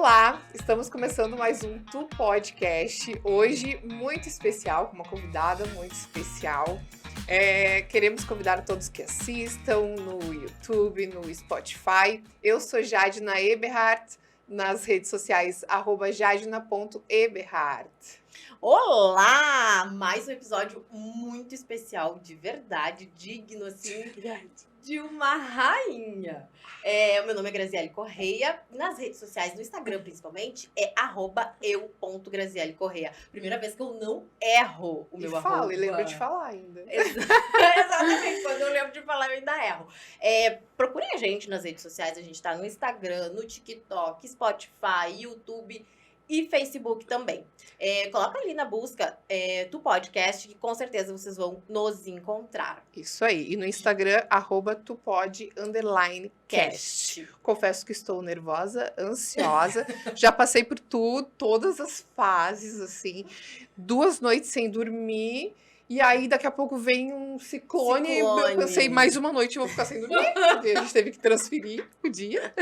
Olá, estamos começando mais um Tu Podcast, hoje muito especial, com uma convidada muito especial. Queremos convidar todos que assistam no YouTube, no Spotify. Eu sou Jadina Eberhardt, nas redes sociais, @jadina.eberhardt. Olá! Mais um episódio muito especial, de verdade, digno, assim, de uma rainha. O meu nome é Graziele Correia, nas redes sociais, no Instagram principalmente, é @eu.graziele Correia. Primeira vez que eu não erro o meu arroba. E lembra de falar ainda. Exatamente, quando eu lembro de falar eu ainda erro. Procurem a gente nas redes sociais, a gente tá no Instagram, no TikTok, Spotify, YouTube e Facebook também. Coloca ali na busca do podcast, que com certeza vocês vão nos encontrar. Isso aí. E no Instagram, @tupod_cast. Confesso que estou nervosa, ansiosa. Já passei por tudo, todas as fases, assim. 2 noites sem dormir. E aí, daqui a pouco vem um ciclone. E eu pensei, mais uma noite eu vou ficar sem dormir. Porque a gente teve que transferir o dia.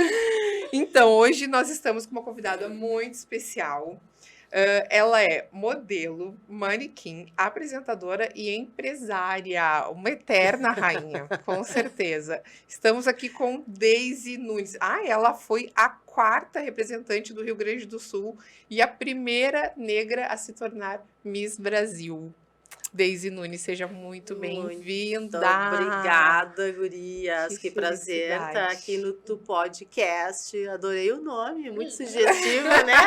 Então, hoje nós estamos com uma convidada muito especial. Ela é modelo, manequim, apresentadora e empresária. Uma eterna rainha, com certeza. Estamos aqui com Deise Nunes. Ela foi a 4ª representante do Rio Grande do Sul e a primeira negra a se tornar Miss Brasil. Deise Nunes, seja muito bem-vinda. Obrigada, gurias. Que prazer felicidade. estar aqui no Tu Podcast. Adorei o nome, muito sugestivo, né?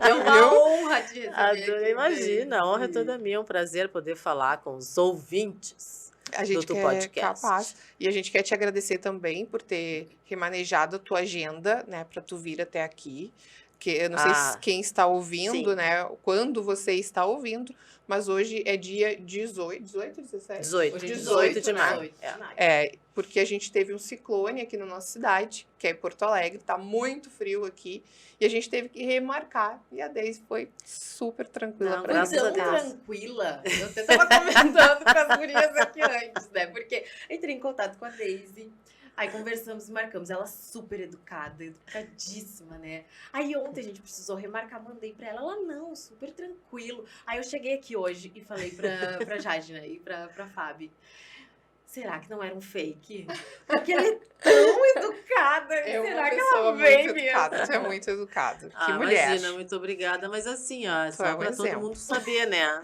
É uma honra te receber. Adorei, imagina, a honra é toda minha. É um prazer poder falar com os ouvintes. A gente do quer podcast. capaz. E a gente quer te agradecer também por ter remanejado a tua agenda, né, para tu vir até aqui. Que eu não sei quem está ouvindo, sim. né, quando você está ouvindo, mas hoje é dia 18, 17? 18. Hoje é 18 de maio. 18 de maio. Porque a gente teve um ciclone aqui na nossa cidade, que é Porto Alegre, tá muito frio aqui, e a gente teve que remarcar. E a Deise foi super tranquila pra graças a Deus. Tranquila. Eu até tava comentando com as gurias aqui antes, né? Porque entrei em contato com a Deise. Aí conversamos e marcamos. Ela super educada, educadíssima, né? Aí ontem a gente precisou remarcar, mandei pra ela. Ela não, super tranquilo. Aí eu cheguei aqui hoje e falei pra Jadina e pra Fábio. Será que não era um fake? Porque ela é tão educada. Será que ela veio mesmo? Você é muito educado. Que mulher. Imagina, muito obrigada. Mas assim, só pra todo mundo saber, né?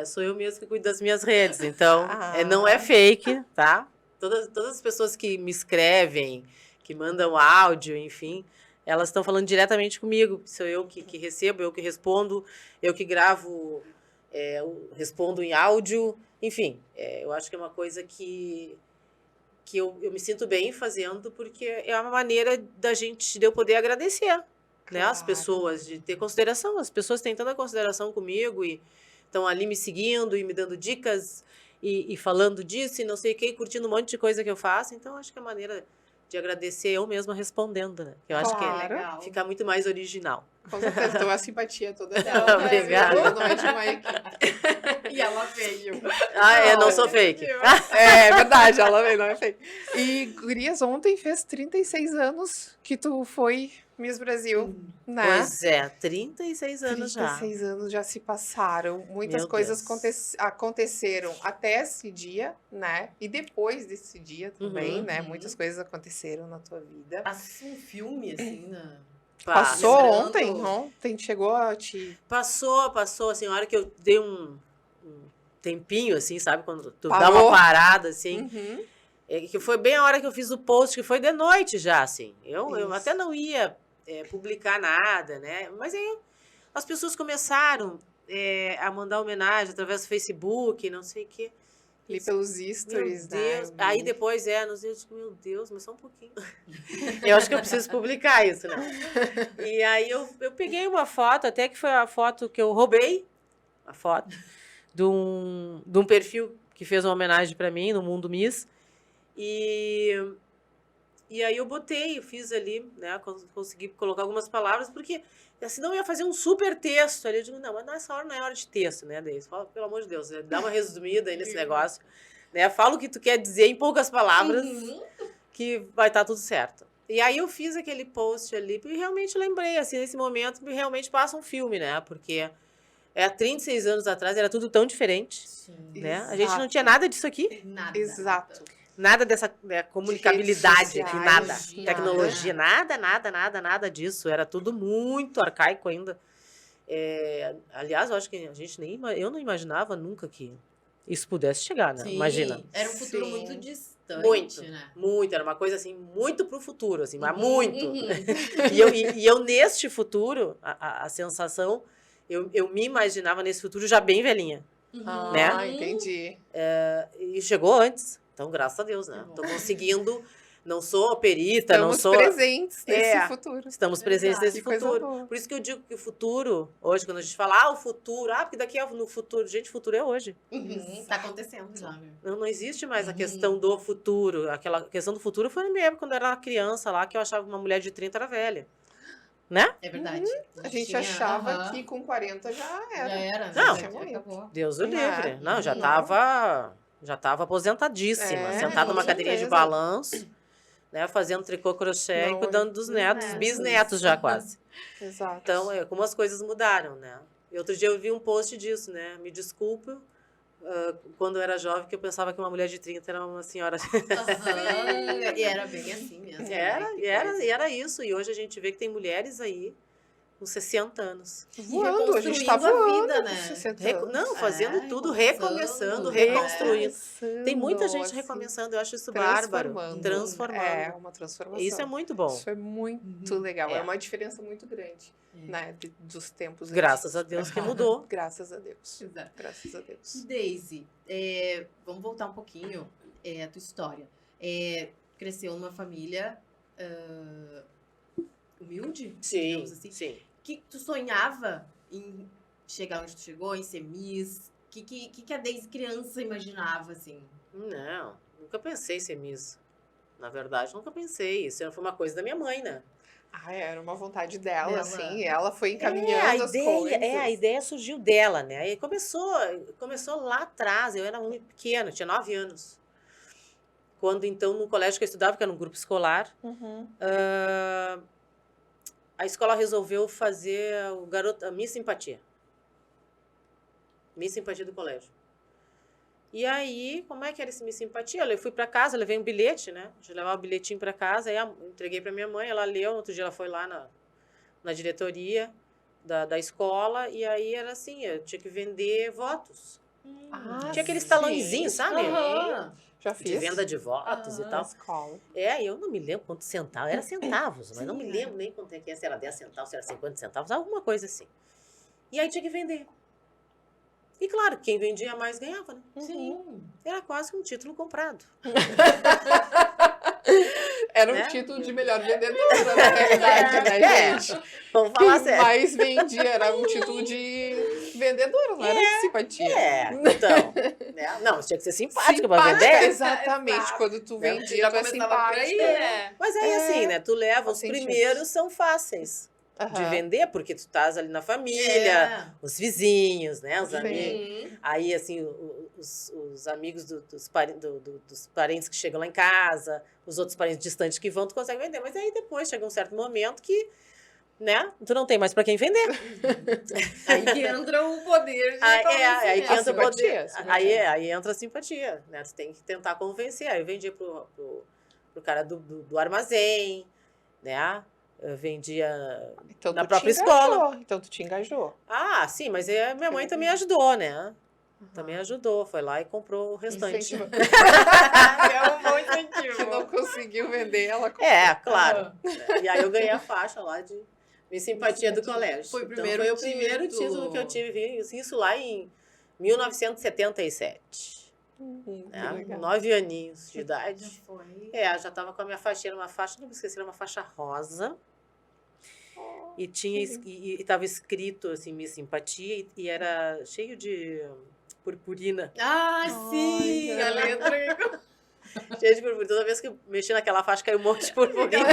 Sou eu mesmo que cuido das minhas redes. Então, não é fake, tá? Todas as pessoas que me escrevem, que mandam áudio, enfim, elas estão falando diretamente comigo. Sou eu que recebo, eu que respondo, eu que gravo, respondo em áudio. Enfim, eu acho que é uma coisa que eu me sinto bem fazendo, porque é uma maneira de eu poder agradecer, né, as pessoas, de ter consideração. As pessoas têm tanta consideração comigo e estão ali me seguindo e me dando dicas. E falando disso e não sei o que, curtindo um monte de coisa que eu faço. Então, acho que é a maneira de agradecer eu mesma respondendo, né? Eu acho que legal. Fica muito mais original. Com certeza, então a simpatia toda dela. Obrigada. Não é de uma equipe. E ela veio. Eu não sou fake. É verdade, ela veio, não é fake. E, gurias, ontem fez 36 anos que tu foi Miss Brasil, né? Pois é, 36 anos já. 36 anos já se passaram. Muitas coisas aconteceram até esse dia, né? E depois desse dia também, né? Muitas coisas aconteceram na tua vida. Passou um filme, assim, Passou ontem? Ontem chegou a te... Passou, assim, a hora que eu dei um tempinho, assim, sabe? Quando tu dá uma parada, assim. Que foi bem a hora que eu fiz o post, que foi de noite já, assim. Eu até não ia publicar nada, né? Mas aí as pessoas começaram a mandar homenagem através do Facebook, não sei o quê. Ali pelos stories, meu Deus. Né? Aí depois, nos dias, eu digo, meu Deus, mas só um pouquinho. Eu acho que eu preciso publicar isso, né? E aí eu peguei uma foto, até que foi a foto que eu roubei, a foto, de um perfil que fez uma homenagem para mim, no Mundo Miss. E aí eu fiz ali, né? Consegui colocar algumas palavras, porque senão eu ia fazer um super texto ali. Eu digo, não, mas nessa hora não é hora de texto, né, Deise? Fala, pelo amor de Deus, dá uma resumida aí nesse negócio. Né? Fala o que tu quer dizer em poucas palavras, que vai estar tudo certo. E aí eu fiz aquele post ali e realmente lembrei, assim, nesse momento, realmente passa um filme, né? Porque há 36 anos atrás era tudo tão diferente, né? A gente não tinha nada disso aqui. Nada. Exato. Nada dessa comunicabilidade aqui, nada. sociais, Tecnologia, nada disso. Era tudo muito arcaico ainda. Aliás, eu acho que eu não imaginava nunca que isso pudesse chegar, né? Sim, Imagina. era um futuro Sim. muito distante, Muito, né? muito. Era uma coisa assim, muito pro futuro, assim, mas Uhum, muito. uhum. E eu neste futuro, a sensação, eu me imaginava nesse futuro já bem velhinha. Uhum. Né? Entendi. E chegou antes. Então, graças a Deus, né? Tô conseguindo. Não sou perita, Estamos não sou. presentes nesse futuro. Estamos presentes nesse Que coisa futuro. boa. Por isso que eu digo que o futuro, hoje, quando a gente fala, o futuro, porque daqui no futuro. Gente, o futuro é hoje. Uhum. Tá acontecendo já. Não existe mais a questão do futuro. Aquela questão do futuro foi na minha época, quando eu era criança lá, que eu achava que uma mulher de 30 era velha. Né? É verdade. A gente achava que com 40 já era. Já era, né? Não. Já acabou. Deus o Ah, livre. Não, já não. tava aposentadíssima, sentada com numa cadeirinha de certeza. balanço, né, fazendo tricô, crochê Não, e cuidando dos netos, netos. bisnetos já quase. Exato. Então, como as coisas mudaram, né? E outro dia eu vi um post disso, né? Me desculpa, quando eu era jovem, que eu pensava que uma mulher de 30 era uma senhora. Aham. E era bem assim mesmo. Era isso. E hoje a gente vê que tem mulheres aí com 60 anos. Voando, a gente tá reconstruindo a voando vida, com né? 60 anos. Não, fazendo tudo, recomeçando, recomeçando, reconstruindo. Tem muita gente assim, recomeçando, eu acho isso bárbaro. Transformando. É, uma transformação. Isso é muito bom. Isso é muito legal. É uma diferença muito grande, né? Dos tempos Graças a antigos. Deus que mudou. Graças a Deus. Exato. Graças a Deus. Daisy, vamos voltar um pouquinho à tua história. Cresceu numa família humilde? digamos assim. Sim. Que tu sonhava em chegar onde tu chegou, em ser Miss? Que a Daisy criança imaginava, assim? Não, nunca pensei em ser Miss. Na verdade, nunca pensei. Isso foi uma coisa da minha mãe, né? Era uma vontade dela, Dela. assim, e ela foi encaminhando as coisas. A ideia surgiu dela, né? Aí começou lá atrás, eu era muito pequena, tinha 9 anos. Quando, então, no colégio que eu estudava, que era um grupo escolar, Uhum. a escola resolveu fazer a Miss Simpatia. Miss Simpatia do colégio. E aí, como é que era esse Miss Simpatia? Eu fui para casa, levei um bilhete, né? Eu levava o bilhetinho para casa, aí entreguei para minha mãe, ela leu, no outro dia ela foi lá na diretoria da escola, e aí era assim, eu tinha que vender votos. Tinha aqueles sim. talõezinhos, sabe? Aham. Já De fiz. venda de votos e Na tal. escola. Eu não me lembro quantos centavos, era centavos, mas não me lembro nem quanto é que era, se era 10 centavos, se era 50 centavos, alguma coisa assim. E aí tinha que vender. E claro, quem vendia mais ganhava, né? Sim. Era quase que um título comprado. Era um Né? título de melhor vendedora, na realidade, né, gente? Vamos falar Quem sério. mais vendia era um título de vendedora, não era de simpatia. Então. Né? Não, tinha que ser simpática pra vender. Exatamente. Exato. Quando tu Né? vendia, Já tu é começava por aí, simpática. né? Mas aí assim, né? Tu leva, os Sentidos. primeiros são fáceis de Aham. vender, porque tu estás ali na família, os vizinhos, né? Os Sim. amigos. Uhum. Aí, assim, os amigos dos parentes que chegam lá em casa, os outros parentes distantes que vão, tu consegue vender. Mas aí depois chega um certo momento que, né, tu não tem mais para quem vender. Aí que entra o poder de Aí que A entra o poder. simpatia. Aí entra a simpatia, né? Tu tem que tentar convencer. Aí eu vendia pro cara do armazém, né? Eu vendia Então, na tu própria te engajou. escola. Então tu te engajou. Ah, sim, mas minha mãe também ajudou, né? Também ajudou. Foi lá e comprou o restante. Incentiva. É um bom incentivo. Que não conseguiu vender, ela comprou. Claro. E aí eu ganhei a faixa lá de Miss Simpatia do colégio. Foi o Então, primeiro foi o primeiro título. título que eu tive. Isso lá em 1977. Que Né? legal. 9 aninhos de Já idade. foi. Já tava com a minha faixinha, uma faixa, não me esqueci, era uma faixa rosa. E tinha e tava escrito assim, Miss Simpatia, e era cheio de purpurina. Ah, sim! Ai, A letra. Cheio de purpurina. Toda vez que eu mexia naquela faixa, caiu um monte de purpurina.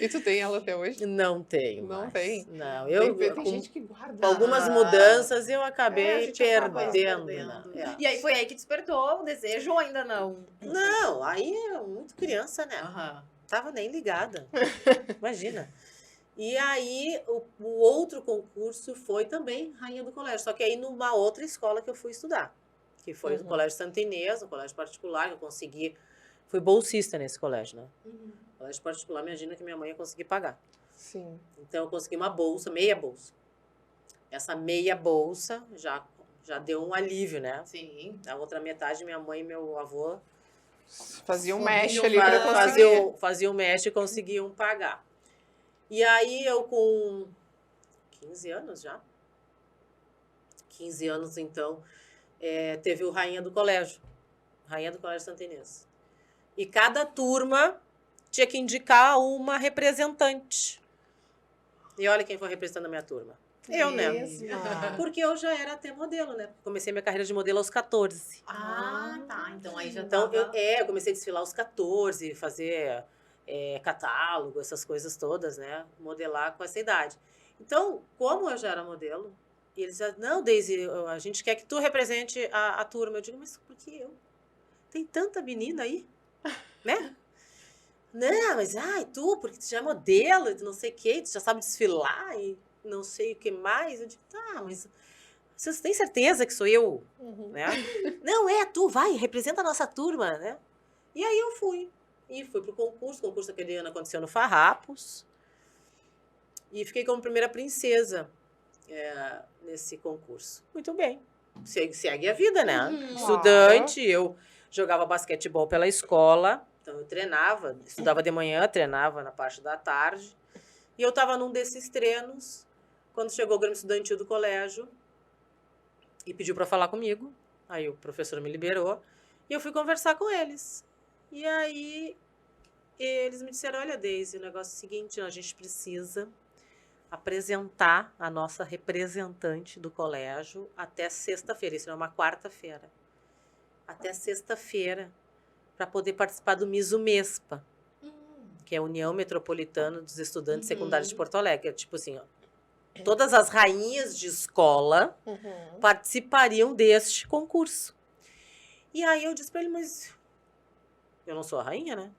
E tu tem ela até hoje? Não tenho Não mais. tem? Não, Tem com gente que guarda. com algumas Ah. mudanças eu A acabei gente acaba perdendo. Perdendo. Né? E aí foi aí que despertou o desejo ou ainda não? Não, aí é muito criança, né? Aham. tava nem ligada. Imagina. E aí, o outro concurso foi também Rainha do Colégio, só que aí numa outra escola que eu fui estudar, que foi o Colégio Santa Inês, um colégio particular, que eu consegui, fui bolsista nesse colégio, né? Colégio particular, imagina que minha mãe ia conseguir pagar. Sim. Então, eu consegui uma bolsa, meia bolsa. Essa meia bolsa já deu um alívio, né? Sim. A outra metade, minha mãe e meu avô Fazia um mesh ali pra faziam um mesh e conseguiam pagar. E aí eu com 15 anos já, 15 anos então, teve o Rainha do Colégio Santa Inês. E cada turma tinha que indicar uma representante. E olha quem foi representando a minha turma. Eu, né? Porque eu já era até modelo, né? Comecei minha carreira de modelo aos 14. Ah, tá. Então aí já Então, tava... eu comecei a desfilar aos 14, fazer catálogo, essas coisas todas, né? Modelar com essa idade. Então, como eu já era modelo, e eles já, não, Daisy, a gente quer que tu represente a turma. Eu digo, mas por que eu? Tem tanta menina aí, né? Não, mas tu, porque tu já é modelo, e tu não sei o quê, tu já sabe desfilar e não sei o que mais. Eu digo, tá, mas vocês têm certeza que sou eu? Né? Não, tu, vai, representa a nossa turma, né? E aí eu fui. E fui pro concurso. O concurso aquele ano aconteceu no Farrapos. E fiquei como primeira princesa nesse concurso. Muito bem. Segue a vida, né? Estudante, eu jogava basquetebol pela escola. Então eu treinava, estudava de manhã, treinava na parte da tarde. E eu estava num desses treinos, quando chegou o Grêmio Estudantil do colégio, e pediu para falar comigo. Aí o professor me liberou, e eu fui conversar com eles. E aí eles me disseram, olha, Daisy, o negócio é o seguinte, a gente precisa apresentar a nossa representante do colégio até sexta-feira, isso é uma quarta-feira. Até sexta-feira, para poder participar do Misumespa, que é a União Metropolitana dos Estudantes Secundários de Porto Alegre. É tipo assim, ó, todas as rainhas de escola participariam deste concurso. E aí eu disse para ele, mas eu não sou a rainha, né?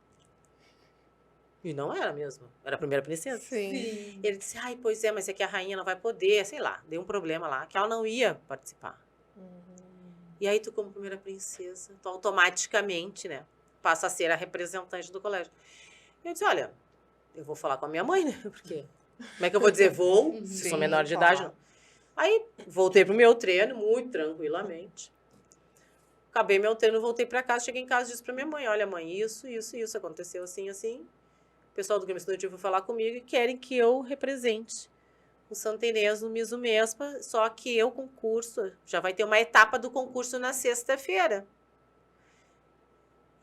E não era mesmo. Era a primeira princesa. Sim. Ele disse, pois é, mas é que a rainha não vai poder, sei lá, deu um problema lá, que ela não ia participar. E aí tu, como primeira princesa, tu automaticamente, né, passa a ser a representante do colégio. Eu disse, olha, eu vou falar com a minha mãe, né, porque como é que eu vou dizer vou, se sou menor de idade? Não. Aí voltei pro meu treino, muito tranquilamente. Acabei meu treino, voltei para casa, cheguei em casa e disse pra minha mãe, olha mãe, isso aconteceu assim, assim. O pessoal do Grêmio Estudantil foi falar comigo e querem que eu represente o Santa Inês no Misumespa, só que o concurso, já vai ter uma etapa do concurso na sexta-feira.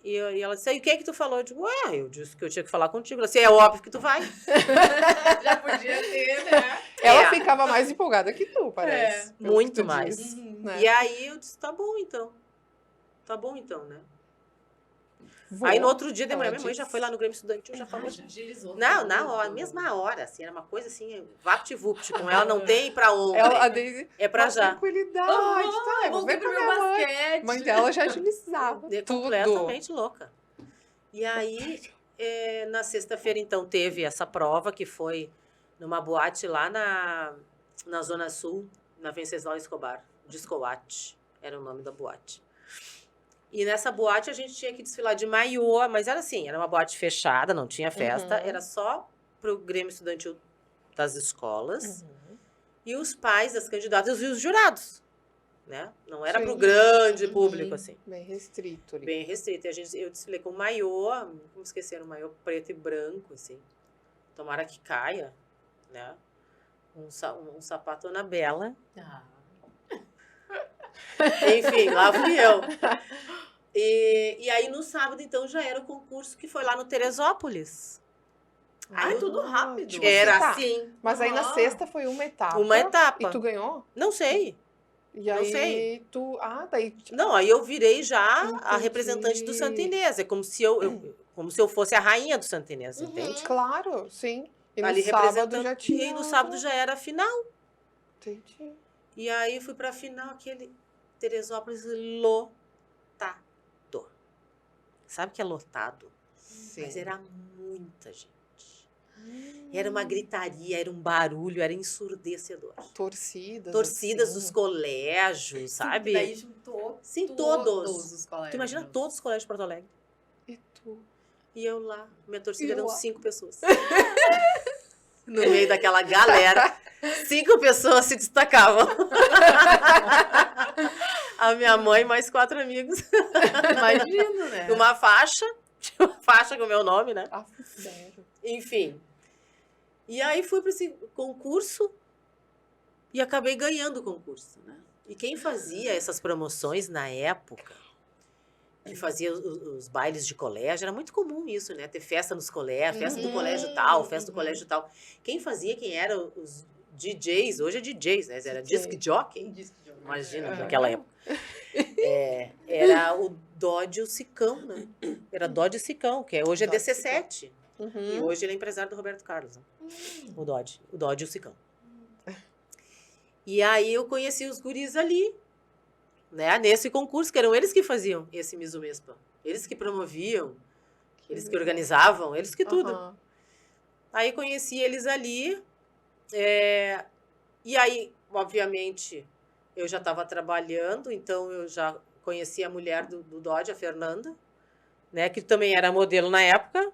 E ela disse, e o que é que tu falou? Eu digo, eu disse que eu tinha que falar contigo. Ela disse, é óbvio que tu vai. Já podia ter, né? Ela ficava mais empolgada que tu, parece. Muito mais. Diz, né? E aí eu disse, tá bom então, né? Aí no outro dia de manhã, minha mãe já foi lá no Grêmio Estudantil, já falou. Agilizou. Não, na hora, mesma hora, assim, era uma coisa assim, vapt-vupt, com ela não tem pra onde. A Daisy, é pra já. Tranquilidade, tá? Eu vou ver com a minha mãe. A mãe dela já agilizava tudo. Completamente louca. E aí, na sexta-feira, então, teve essa prova, que foi numa boate lá na Zona Sul, na Venceslau Escobar, Discoate, era o nome da boate. E nessa boate a gente tinha que desfilar de maiô, mas era assim, era uma boate fechada, não tinha festa, era só pro Grêmio Estudantil das escolas e os pais das candidatas e os jurados, né? Não era pro grande público, assim. Bem restrito ali. Bem restrito. E eu desfilei com maiô, como esquecer, um maiô preto e branco, assim. Tomara que caia, né? Um sapato Anabela. Enfim, lá fui eu. E aí, no sábado, então, já era o concurso que foi lá no Teresópolis. Aí tudo rápido. Tipo, Era assim. Mas aí na sexta foi uma etapa. Uma etapa. E tu ganhou? Não sei. E aí não sei. Tu... daí... Não, aí eu virei já a representante do Santa Inês. É como se como se eu fosse a rainha do Santa Inês, entende? Claro, sim. E ali no sábado já tinha... E aí no sábado já era a final. Entendi. E aí fui pra final, aquele Teresópolis lotado. Sabe que é lotado? Sim. Mas era muita gente. Era uma gritaria, era um barulho, era ensurdecedor. Torcidas assim. dos colégios, sabe? Daí juntou Sim, todos os colégios. Tu imagina todos os colégios de Porto Alegre. E tu? E eu lá, minha torcida E eram lá? 5 pessoas. No meio daquela galera, 5 pessoas se destacavam. A minha mãe mais 4 amigos. Imagino, né? Uma faixa, tinha uma faixa com o meu nome, né? Ah, sério. Enfim. E aí fui para esse concurso e acabei ganhando o concurso, né? E quem fazia essas promoções na época, que fazia os bailes de colégio, era muito comum isso, né? Ter festa nos colégios, festa do colégio tal, festa do colégio tal. Quem fazia, quem eram os DJs, hoje é DJs, né? Era disc jockey. Imagina, naquela época. Era o Dodge e o Sicão, né? Era Dodge e Sicão, que hoje é Dodge e DC7. E Uhum. hoje ele é empresário do Roberto Carlos. Né? O Dodge e o Sicão. E aí eu conheci os guris ali, né? Nesse concurso, que eram eles que faziam esse Miss Umespa. Eles que promoviam, eles que organizavam, eles que tudo. Aham. Aí conheci eles ali. E aí, obviamente, eu já estava trabalhando, então eu já conheci a mulher do Dodge, a Fernanda, né? Que também era modelo na época.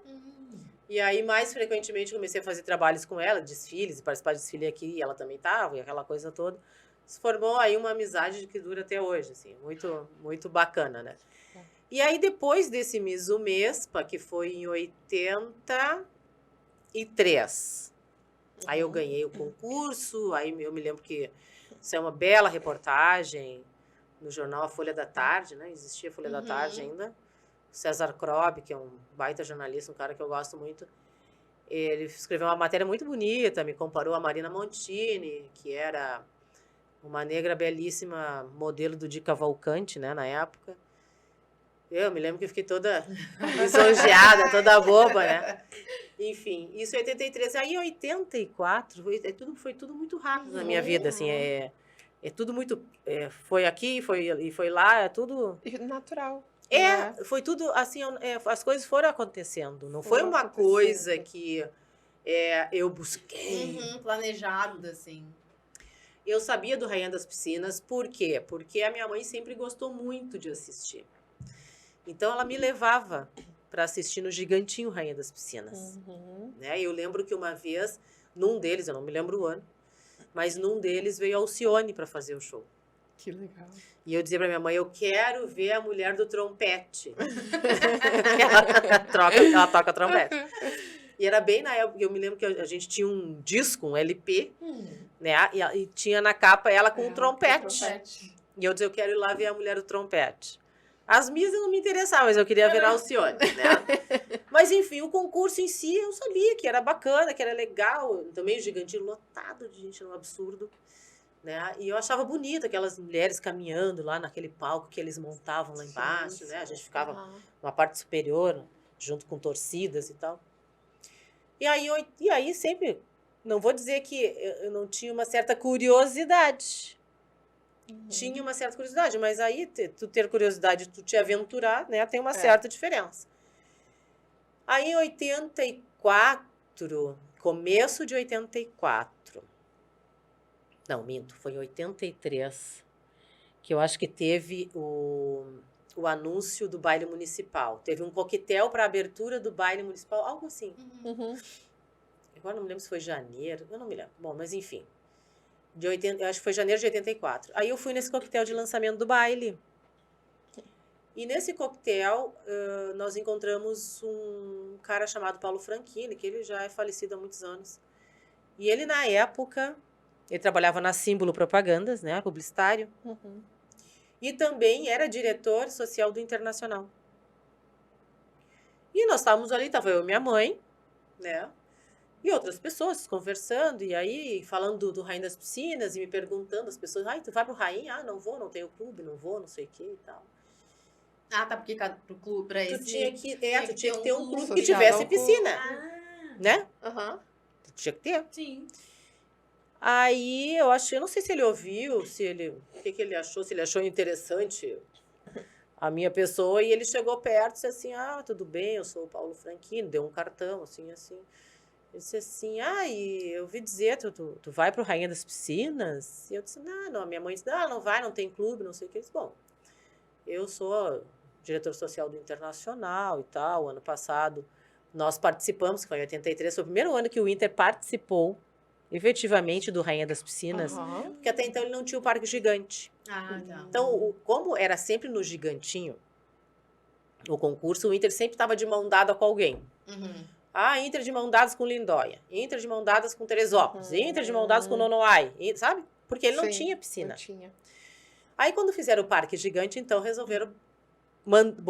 E aí, mais frequentemente, comecei a fazer trabalhos com ela, desfiles, participar de desfile aqui, e ela também estava, e aquela coisa toda. Se formou aí uma amizade que dura até hoje, assim, muito, muito bacana, né? E aí, depois desse Miss Umespa, que foi em 83, aí eu ganhei o concurso, aí eu me lembro que isso é uma bela reportagem no jornal A Folha da Tarde, né? Existia a Folha da Tarde ainda. César Krob, que é um baita jornalista, um cara que eu gosto muito, ele escreveu uma matéria muito bonita, me comparou a Marina Montini, que era uma negra belíssima, modelo do Di Cavalcanti, né, na época. Eu me lembro que eu fiquei toda lisonjeada, toda boba, né? Enfim, isso em 83. Aí em 84, foi tudo muito rápido na minha vida, assim, é tudo muito... foi aqui, foi lá, é tudo... Natural. Né? Foi tudo assim, as coisas foram acontecendo. Não foi uma coisa que eu busquei. Planejado, assim. Eu sabia do Rainha das Piscinas, por quê? Porque a minha mãe sempre gostou muito de assistir. Então ela me levava para assistir no Gigantinho Rainha das Piscinas. Né? Eu lembro que uma vez, num deles, eu não me lembro o ano, mas num deles veio a Alcione para fazer o show. Que legal. E eu dizia pra minha mãe, eu quero ver a mulher do trompete. ela toca trompete. E era bem na época, eu me lembro que a gente tinha um disco, um LP, né? E tinha na capa ela com um trompete. E eu dizia, eu quero ir lá ver a mulher do trompete. As minhas não me interessavam, mas eu queria ver a Alcione, né? Mas enfim, o concurso em si, eu sabia que era bacana, que era legal. Também o Gigantinho lotado de gente, era um absurdo. Né? E eu achava bonito aquelas mulheres caminhando lá naquele palco que eles montavam lá embaixo, né? A gente ficava numa parte superior, junto com torcidas e tal. E aí sempre, não vou dizer que eu não tinha uma certa curiosidade. Tinha uma certa curiosidade, mas aí tu ter curiosidade, tu te aventurar, né? Tem uma certa diferença. Aí em 84, começo de 84, não, minto, foi em 83, que eu acho que teve o anúncio do baile municipal. Teve um coquetel para a abertura do baile municipal, algo assim. Agora não me lembro se foi janeiro, eu não me lembro. Bom, mas enfim, eu acho que foi janeiro de 84. Aí eu fui nesse coquetel de lançamento do baile. E nesse coquetel, nós encontramos um cara chamado Paulo Franchini, que ele já é falecido há muitos anos. E ele, na época... Ele trabalhava na Símbolo Propagandas, né, publicitário. E também era diretor social do Internacional. E nós estávamos ali, estava eu e minha mãe, né, e outras pessoas conversando, e aí falando do Rainha das Piscinas, e me perguntando, as pessoas, tu vai pro Rainha? Ah, não vou, não tenho clube, não vou, não sei o que e tal. Ah, tá, porque pro clube, pra esse... Tu tinha que ter um clube social, que tivesse um piscina, né? Tu tinha que ter. Sim. Aí eu não sei se ele ouviu, o que ele achou, se ele achou interessante a minha pessoa, e ele chegou perto e disse assim, tudo bem, eu sou o Paulo Franquino, deu um cartão, assim. Ele disse assim, e eu ouvi dizer, tu vai pro Rainha das Piscinas? E eu disse, não, minha mãe disse, não vai, não tem clube, não sei o que. Eu disse, bom, eu sou diretor social do Internacional e tal, ano passado nós participamos, que foi em 83, foi o primeiro ano que o Inter participou efetivamente do Rainha das Piscinas, porque até então ele não tinha o Parque Gigante. Tá. Então, como era sempre no Gigantinho, o concurso, o Inter sempre estava de mão dada com alguém. Inter de mão dadas com Lindóia, Inter de mão dadas com Teresópolis, Inter de mão dadas com Nonoai, sabe? Porque ele não tinha piscina. Não tinha. Aí, quando fizeram o Parque Gigante, então, resolveram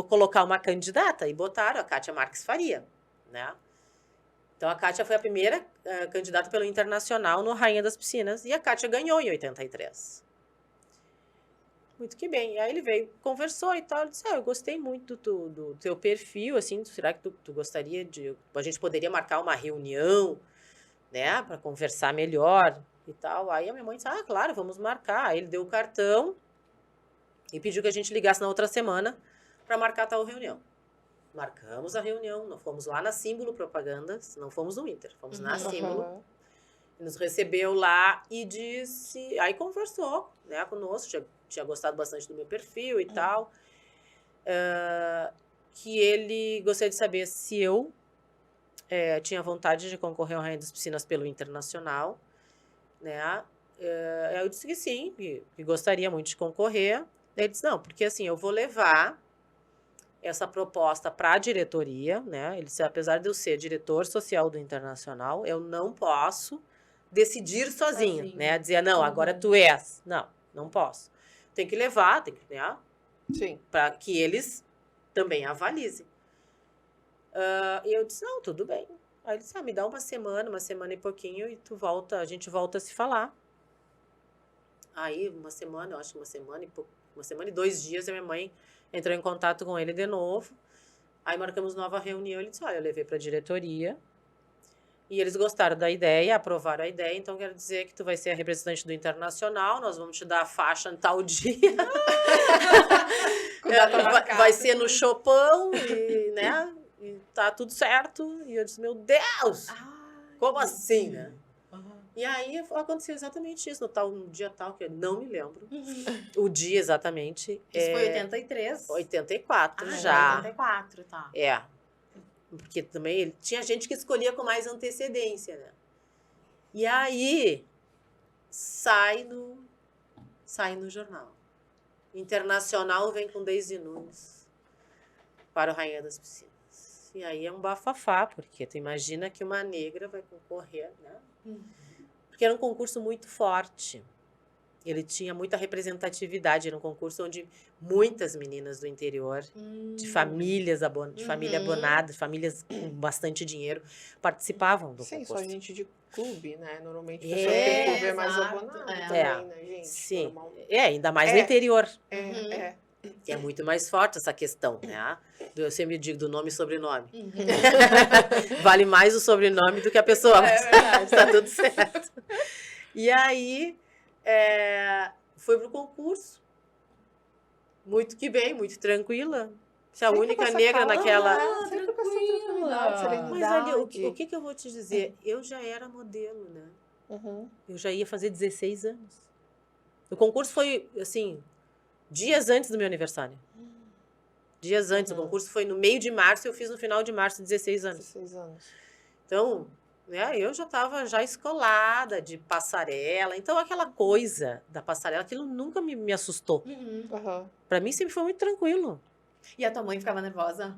colocar uma candidata e botaram a Kátia Marques Faria, né? Então, a Kátia foi a primeira candidata pelo Internacional no Rainha das Piscinas e a Kátia ganhou em 83. Muito que bem. E aí ele veio, conversou e tal. Ele disse, eu gostei muito do teu perfil, assim, será que tu gostaria de... A gente poderia marcar uma reunião, né, para conversar melhor e tal. Aí a minha mãe disse, claro, vamos marcar. Aí ele deu o cartão e pediu que a gente ligasse na outra semana para marcar tal reunião. Marcamos a reunião, nós fomos lá na Símbolo Propagandas, não fomos no Inter, fomos na Símbolo. Nos recebeu lá e disse, aí conversou, né, conosco, tinha gostado bastante do meu perfil e tal, que ele gostaria de saber se eu tinha vontade de concorrer ao Rainha das Piscinas pelo Internacional, né, eu disse que sim, que gostaria muito de concorrer. Ele disse, não, porque assim, eu vou levar essa proposta para a diretoria, né? Ele disse, apesar de eu ser diretor social do Internacional, eu não posso decidir sozinho, né? Dizer, não, agora tu és. Não posso. Tem que levar, né? Sim. Para que eles também avalizem. E eu disse, não, tudo bem. Aí ele disse, me dá uma semana e pouquinho e a gente volta a se falar. Aí, uma semana e 2 dias, a minha mãe entrou em contato com ele de novo. Aí marcamos nova reunião. Ele disse, eu levei para a diretoria. E eles gostaram da ideia, aprovaram a ideia. Então, quero dizer que tu vai ser a representante do Internacional. Nós vamos te dar a faixa em tal dia. Vai ser no Chopão. E, né? E tá tudo certo. E eu disse, meu Deus! Como assim, né? E aí aconteceu exatamente isso, no dia tal, que eu não me lembro. O dia exatamente. Isso foi 83? 84 já. 84, tá. Porque também tinha gente que escolhia com mais antecedência, né? E aí sai no jornal. Internacional vem com Deise Nunes para o Rainha das Piscinas. E aí é um bafafá, porque tu imagina que uma negra vai concorrer, né? Porque era um concurso muito forte. Ele tinha muita representatividade. Era um concurso onde muitas meninas do interior, de família abonada, famílias com bastante dinheiro, participavam do concurso. Sim, só gente de clube, né? Normalmente a pessoa que tem clube é mais abonada também, né, gente? Sim, ainda mais no interior. É muito mais forte essa questão, né? Eu sempre digo do nome e sobrenome. Vale mais o sobrenome do que a pessoa. É verdade. Tá tudo certo. E aí, foi pro concurso. Muito que bem, muito tranquila. Se a única negra naquela... Tranquila. Mas ali, o que eu vou te dizer? Eu já era modelo, né? Eu já ia fazer 16 anos. O concurso foi, assim... dias antes do meu aniversário. Dias antes. O concurso foi no meio de março e eu fiz no final de março, 16 anos. 16 anos. Então, né, eu já estava escolada de passarela. Então, aquela coisa da passarela, aquilo nunca me assustou. Para mim, sempre foi muito tranquilo. E a tua mãe ficava nervosa?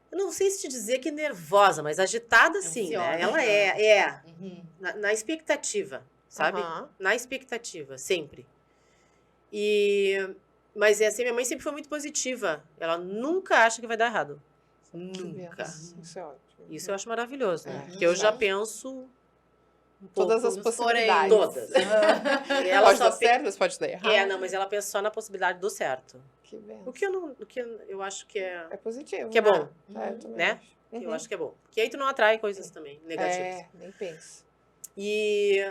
Eu não sei se te dizer que nervosa, mas agitada, sim. Né? Ela na expectativa, sabe? Na expectativa, sempre. Mas assim, minha mãe sempre foi muito positiva. Ela nunca acha que vai dar errado. Nunca. Isso é ótimo. Isso eu acho maravilhoso, né? Porque eu já penso todas as possibilidades. Todas. Pode dar certo, mas pode dar errado. Não, mas ela pensa só na possibilidade do certo. Que bem. O que eu acho que é... É positivo. Que é bom. Né? Eu acho que é bom. Porque aí tu não atrai coisas também negativas. Nem penso. E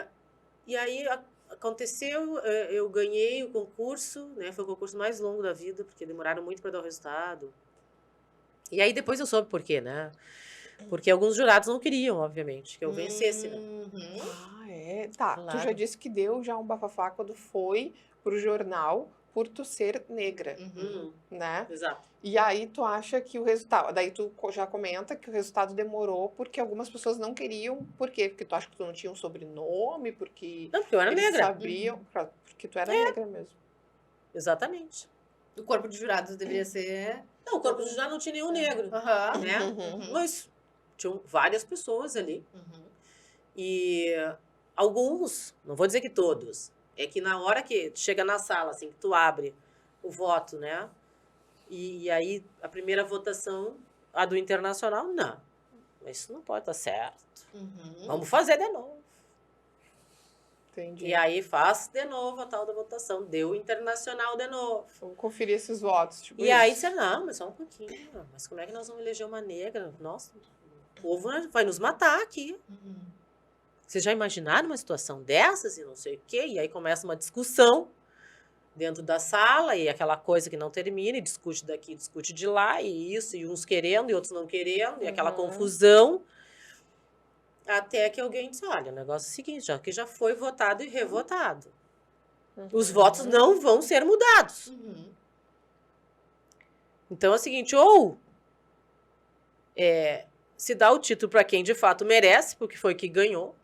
aí aconteceu, eu ganhei o concurso, né? Foi o concurso mais longo da vida, porque demoraram muito para dar o resultado. E aí depois eu soube por quê, né? Porque alguns jurados não queriam, obviamente, que eu vencesse, né? Ah, é? Tá, tu já Claro. disse que deu já um bafafá quando foi pro jornal por tu ser negra, né? Exato. E aí tu acha que o resultado... Daí tu já comenta que o resultado demorou porque algumas pessoas não queriam. Por quê? Porque tu acha que tu não tinha um sobrenome, porque Não, porque eu era eles negra. sabiam... Porque tu era negra mesmo. Exatamente. O corpo de jurados deveria ser... Não, o corpo de jurado não tinha nenhum negro, né? Mas tinham várias pessoas ali. E alguns, não vou dizer que todos, é que na hora que tu chega na sala, assim, que tu abre o voto, né? E aí a primeira votação, a do internacional, não. Mas isso não pode estar certo. Vamos fazer de novo. Entendi. E aí faz de novo a tal da votação. Deu internacional de novo. Vamos conferir esses votos. Tipo E isso. aí você, não, mas só um pouquinho. Mas como é que nós vamos eleger uma negra? Nossa, o povo vai nos matar aqui. Vocês já imaginaram uma situação dessas e não sei o quê? E aí começa uma discussão dentro da sala e aquela coisa que não termina, e discute daqui, discute de lá, e isso, e uns querendo e outros não querendo, e aquela confusão. Até que alguém disse, olha, o negócio é o seguinte, já que já foi votado e revotado. Os votos não vão ser mudados. Então é o seguinte, ou se dá o título para quem de fato merece, porque foi que ganhou,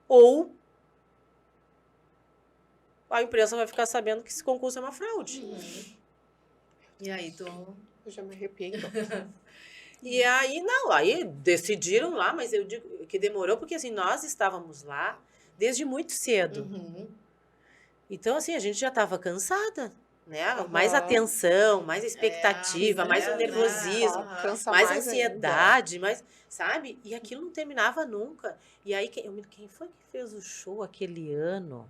ou a imprensa vai ficar sabendo que esse concurso é uma fraude. E aí, tu... Eu já me arrepiei. E aí, não, aí decidiram lá, mas eu digo que demorou, porque assim, nós estávamos lá desde muito cedo. Então, assim, a gente já estava cansada, né? Mais atenção, mais expectativa, mais o nervosismo, mais ansiedade, mais, sabe? E aquilo não terminava nunca. E aí, quem foi que fez o show aquele ano?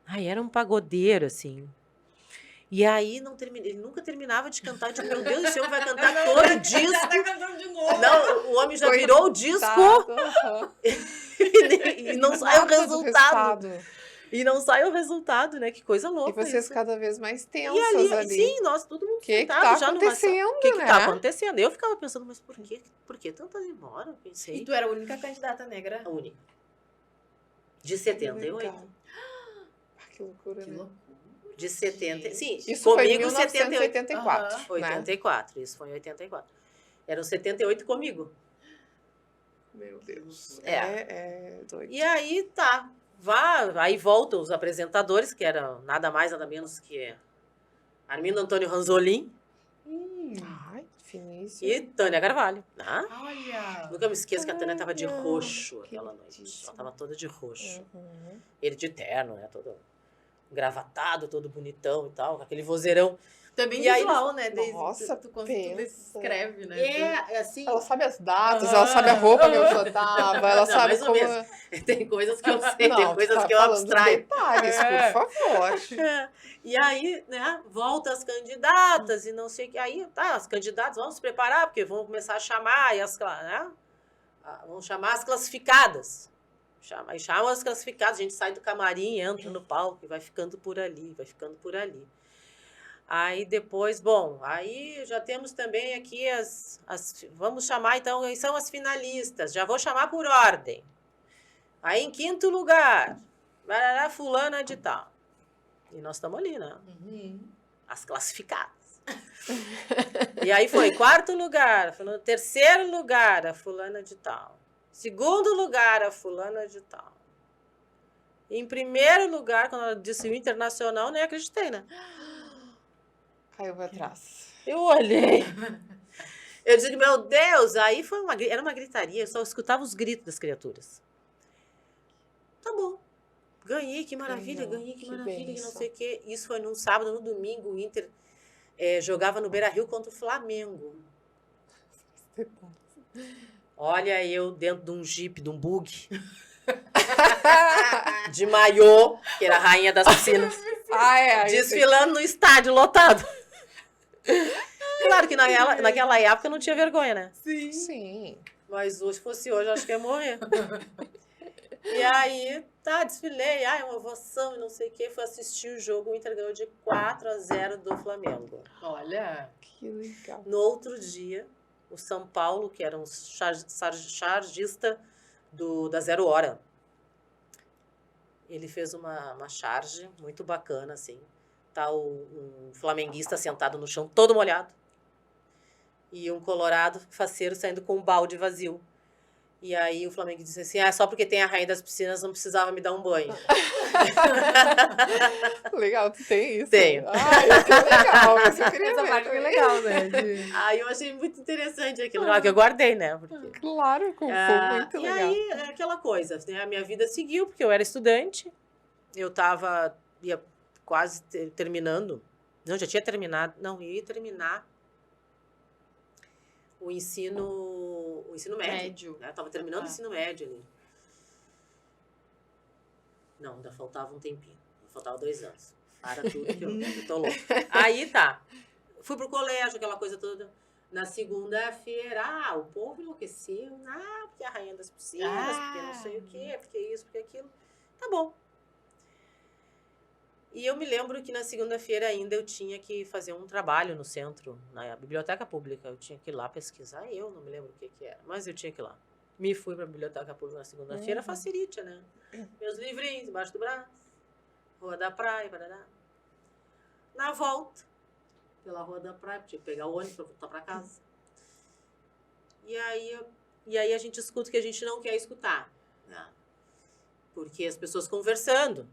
Ai, era um pagodeiro, assim. E aí ele nunca terminava de cantar. Eu digo, meu Deus, o senhor vai cantar todo o disco. Tá cantando de novo. Não, o homem já virou o disco e não sai o resultado. E não sai o resultado, né? Que coisa louca. E vocês isso. cada vez mais tensas e ali. Sim, nós, todo mundo sentado tá já acontecendo, numa... O que tá acontecendo? Eu ficava pensando, mas por que tanta demora? Eu pensei. E tu era a única candidata negra? A única. De 78. Que loucura, né? De 70. Sim, isso comigo foi em 1984. 84, isso foi em 84. Eram 78 comigo. Meu Deus. É doido. E aí tá. Aí voltam os apresentadores, que eram nada mais, nada menos que Armindo Antônio Ranzolin. Ai, finíssimo. E Tânia Carvalho. Olha! Nunca me esqueço que a Tânia tava de roxo aquela noite. Ela tava toda de roxo. Ele de terno, né? Todo engravatado, todo bonitão e tal, com aquele vozeirão. Também visual, né? Nossa, tu escreve, né? Assim... Ela sabe as datas, ela sabe a roupa que a pessoa tava, ela sabe como... Tem coisas que eu sei, tem coisas que eu abstraio. Detalhes, por favor. E aí, né, volta as candidatas e não sei o que. Aí, tá, as candidatas vão se preparar, porque vão começar a chamar, né? Vão chamar as classificadas. Aí chamam as classificadas, a gente sai do camarim, entra no palco e vai ficando por ali, vai ficando por ali. Aí depois, bom, aí já temos também aqui vamos chamar então, são as finalistas, já vou chamar por ordem. Aí em quinto lugar, fulana de tal. E nós estamos ali, né? As classificadas. E aí foi quarto lugar, terceiro lugar, a fulana de tal. Segundo lugar, a fulana de tal. Em primeiro lugar, quando ela disse o internacional, nem acreditei, né? Caiu pra trás. Eu olhei. Eu disse, meu Deus, aí era uma gritaria, eu só escutava os gritos das criaturas. Tá bom. Ganhei, que maravilha, que maravilha, que não sei o quê. Isso foi num sábado, no domingo, o Inter jogava no Beira-Rio contra o Flamengo. Olha eu dentro de um Jeep, de um bug. De maiô, que era a rainha das piscinas. Desfilando no estádio lotado. Claro que naquela época não tinha vergonha, né? Sim. Mas hoje, fosse hoje, acho que ia morrer. E aí, desfilei, uma ovação e não sei o quê. Fui assistir o jogo, o Inter ganhou de 4-0 do Flamengo. Olha. Que legal. No outro dia, o São Paulo, que era um chargista da 0 Hora, ele fez uma charge muito bacana, assim. Tá um flamenguista sentado no chão, todo molhado. E um colorado faceiro saindo com um balde vazio. E aí o Flamengo disse assim, só porque tem a rainha das piscinas não precisava me dar um banho. Legal, tu tem isso? Tenho. Isso é legal, isso eu queria Essa ver parte foi também. legal, né? Aí eu achei muito interessante aquilo, que eu guardei, né? Porque... Claro, foi muito e legal. aí, aquela coisa, né? A minha vida seguiu, porque eu era estudante, ia quase terminando, não, já tinha terminado, não, ia terminar o ensino médio. Né? Eu tava terminando o ensino médio ali. Não, ainda faltava um tempinho. Faltava 2 anos. Para tudo que eu tô louca. Aí fui pro colégio, aquela coisa toda. Na segunda-feira, o povo enlouqueceu. Porque a rainha das piscinas, porque não sei o quê, porque isso, porque aquilo. Tá bom. E eu me lembro que na segunda-feira ainda eu tinha que fazer um trabalho no centro, na biblioteca pública. Eu tinha que ir lá pesquisar, eu não me lembro o que era, mas eu tinha que ir lá. Me fui para a biblioteca pública na segunda-feira, facilite, né? Meus livrinhos embaixo do braço, Rua da Praia, parará. Na volta, pela Rua da Praia, tinha que pegar o ônibus para voltar para casa. E aí a gente escuta o que a gente não quer escutar, né? Porque as pessoas conversando.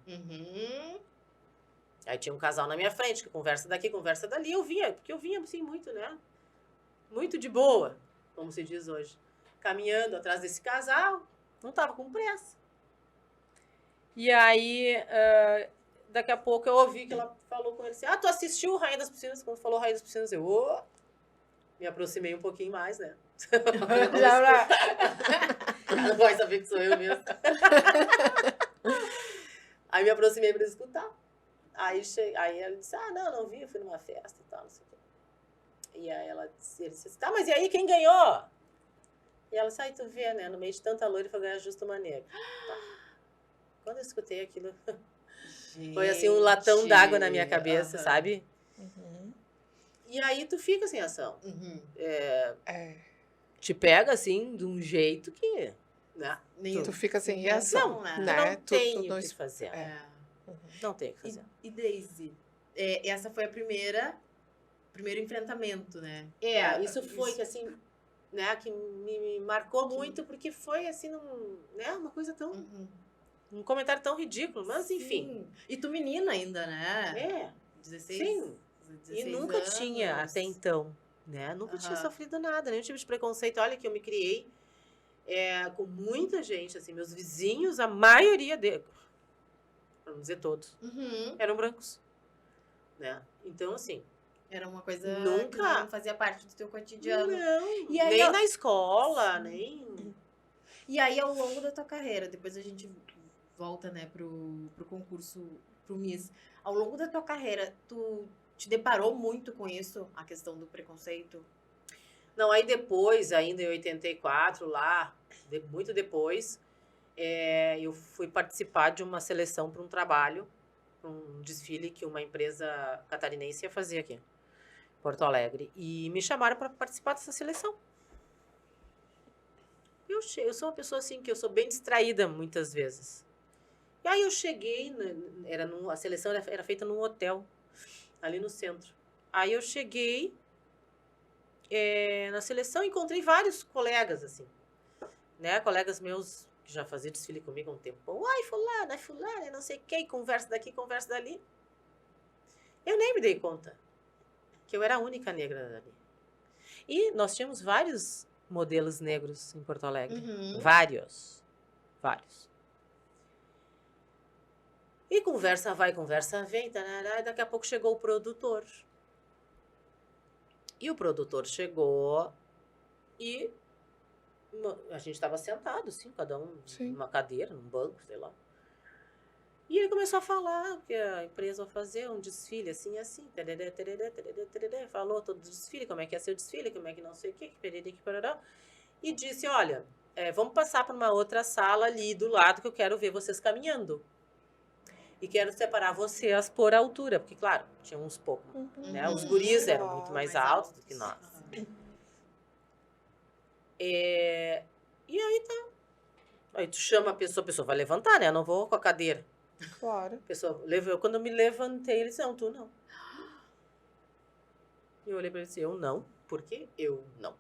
Aí tinha um casal na minha frente, que conversa daqui, conversa dali. Porque eu vinha assim muito, né? Muito de boa, como se diz hoje. Caminhando atrás desse casal, não tava com pressa. E aí, daqui a pouco eu ouvi que ela falou com ele assim, tu assistiu o Rainha das Piscinas? Quando falou Rainha das Piscinas, eu me aproximei um pouquinho mais, né? Ela não vai saber que sou eu mesmo. Aí me aproximei para escutar. Aí ela disse, não vi, eu fui numa festa e tal, não sei o quê. E aí ele disse assim, mas e aí, quem ganhou? E ela disse, tu vê, né, no meio de tanta loira foi ganhar justo uma negra. Quando eu escutei aquilo, foi assim um latão d'água na minha cabeça, sabe? E aí tu fica sem ação. Te pega assim, de um jeito que... Né? Tu fica sem reação, né? né? Tu não tem o que fazer. Não tem o que fazer. E Daisy, essa foi primeiro enfrentamento, né? Isso foi que assim, né, que me marcou muito, porque foi assim, uma coisa tão... Um comentário tão ridículo, mas enfim. E tu menina ainda, né? 16 Sim. 16 e nunca anos. tinha, até então, né? Nunca tinha sofrido nada, nenhum tipo de preconceito. Olha que eu me criei com muita gente, assim, meus vizinhos, a maioria deles, para não dizer todos, eram brancos, né? Então, assim... Era uma coisa nunca que não fazia parte do teu cotidiano. Não, E aí, nem na escola, nem... E aí, ao longo da tua carreira, depois a gente volta, né, pro concurso, pro Miss. Ao longo da tua carreira, tu te deparou muito com isso, a questão do preconceito? Não, aí depois, ainda em 84, lá, muito depois, eu fui participar de uma seleção para um trabalho, um desfile que uma empresa catarinense ia fazer aqui, em Porto Alegre. E me chamaram para participar dessa seleção. Eu sou uma pessoa assim, que eu sou bem distraída muitas vezes. E aí eu cheguei, a seleção era feita num hotel, ali no centro. Aí eu cheguei na seleção, encontrei vários colegas, assim, né? Colegas meus que já faziam desfile comigo há um tempo. Ai, fulana, não sei o quê, conversa daqui, conversa dali. Eu nem me dei conta que eu era a única negra dali. E nós tínhamos vários modelos negros em Porto Alegre. Vários. E conversa vai, conversa vem, tarará, e daqui a pouco chegou o produtor. E o produtor chegou e a gente estava sentado, assim, cada um numa cadeira, num banco, sei lá. E ele começou a falar que a empresa vai fazer um desfile assim, tereré, tereré, tereré, tereré, falou todo o desfile, como é que ia ser o desfile, como é que não sei o quê, pererê, que parará. E disse, olha, vamos passar para uma outra sala ali do lado que eu quero ver vocês caminhando. E quero separar vocês por altura, porque, claro, tinha uns pouco, né? Os guris eram muito mais altos do que nós. E aí tá. Aí tu chama a pessoa vai levantar, né? Eu não vou com a cadeira. Claro. A pessoa, quando eu me levantei, ele disse, não, tu não. E eu olhei pra ele e disse, eu não. Por quê? Eu não.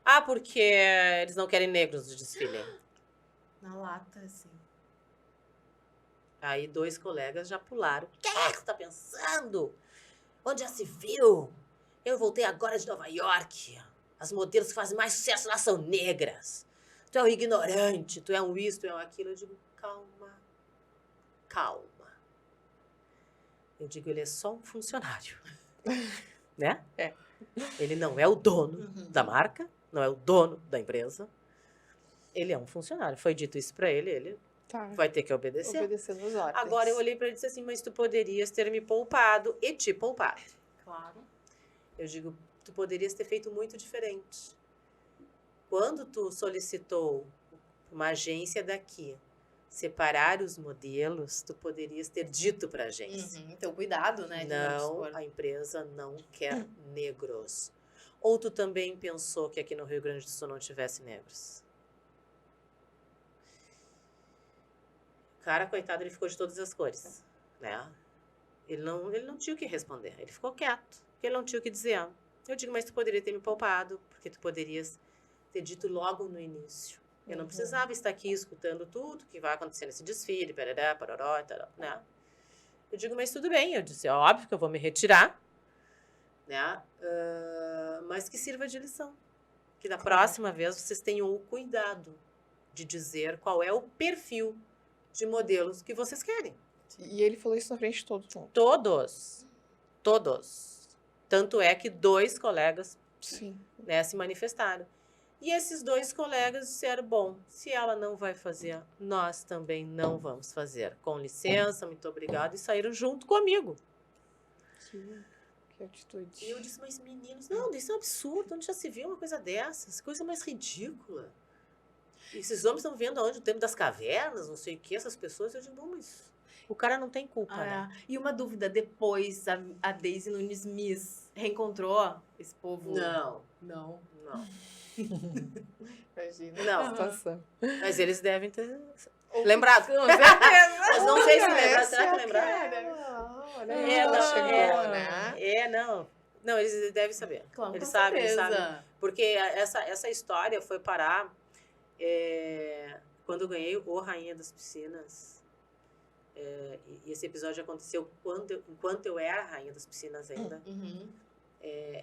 Ah, porque eles não querem negros no desfile. Na lata, assim. Aí 2 colegas já pularam. O que é que você tá pensando? Onde já se viu? Eu voltei agora de Nova York. As modelos que fazem mais sucesso lá são negras. Tu é um ignorante, tu é um isso, tu é um aquilo. Eu digo, calma. Eu digo, ele é só um funcionário. Né? Ele não é o dono da marca, não é o dono da empresa. Ele é um funcionário. Foi dito isso pra ele vai ter que obedecer. Obedecendo os ordens. Agora eu olhei pra ele e disse assim, mas tu poderias ter me poupado e te poupado. Claro. Eu digo, tu poderias ter feito muito diferente. Quando tu solicitou uma agência daqui separar os modelos, tu poderias ter dito pra agência. Então, cuidado, né? Não, a empresa não quer negros. Ou tu também pensou que aqui no Rio Grande do Sul não tivesse negros? Cara, coitado, ele ficou de todas as cores, né? Ele não tinha o que responder, ele ficou quieto, porque ele não tinha o que dizer. Eu digo, mas tu poderia ter me poupado, porque tu poderias ter dito logo no início. Eu não precisava estar aqui escutando tudo que vai acontecer nesse desfile, parará, pararó, tará, né? Eu digo, mas tudo bem. Eu disse, é óbvio que eu vou me retirar, né? Mas que sirva de lição. Que da próxima vez vocês tenham o cuidado de dizer qual é o perfil de modelos que vocês querem. E ele falou isso na frente de todos juntos. Todos. Tanto é que 2 colegas Sim. Se manifestaram. E esses 2 colegas disseram, bom, se ela não vai fazer, nós também não vamos fazer. Com licença, muito obrigado. E saíram junto comigo. Que atitude. E eu disse, mas meninos, não, isso é um absurdo. Onde já se viu uma coisa dessas? Coisa mais ridícula. E esses homens estão vendo aonde? O tempo das cavernas, não sei o que, essas pessoas. Eu digo, bom, mas o cara não tem culpa, né? E uma dúvida, depois a Daisy Nunes Miss reencontrou esse povo? Não. Imagina Não. a situação. Mas eles devem ter lembrado. Com certeza. Mas não sei se lembraram. Será que lembraram? Não. Não, eles devem saber. Claro, eles com sabem. certeza. Porque essa história foi parar quando eu ganhei o Rainha das Piscinas. E esse episódio aconteceu enquanto eu era Rainha das Piscinas ainda.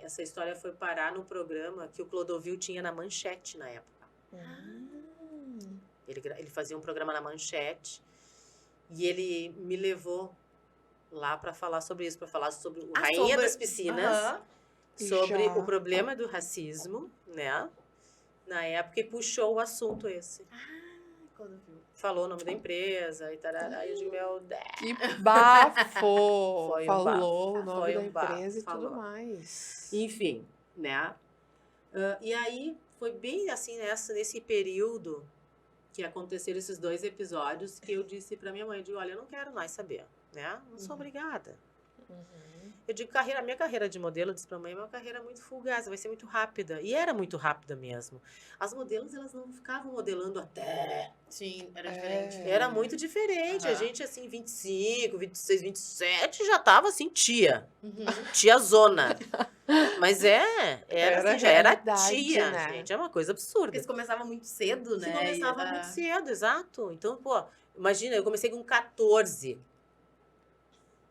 Essa história foi parar no programa que o Clodovil tinha na Manchete na época. Ele fazia um programa na Manchete e ele me levou lá para falar sobre isso, para falar sobre o Rainha das Piscinas, sobre o problema do racismo, né? Na época, e puxou o assunto esse. Falou o nome da empresa e tarará. E eu digo, meu Deus. Que bafo! Falou o nome da bafo, empresa e tudo mais. Enfim, né? E aí, foi bem assim, nesse período que aconteceram esses 2 episódios que eu disse pra minha mãe, eu digo, olha, eu não quero mais saber, né? Não sou obrigada. Eu digo, minha carreira de modelo, eu disse pra mãe, é uma carreira muito fugaz, vai ser muito rápida. E era muito rápida mesmo. As modelos, elas não ficavam modelando até... Sim, era diferente. Era muito diferente. A gente, assim, 25, 26, 27, já tava assim, tiazona. Mas era tia, né? Gente. É uma coisa absurda. Porque você começava muito cedo, né? Você começava muito cedo, exato. Então, pô, imagina, eu comecei com 14.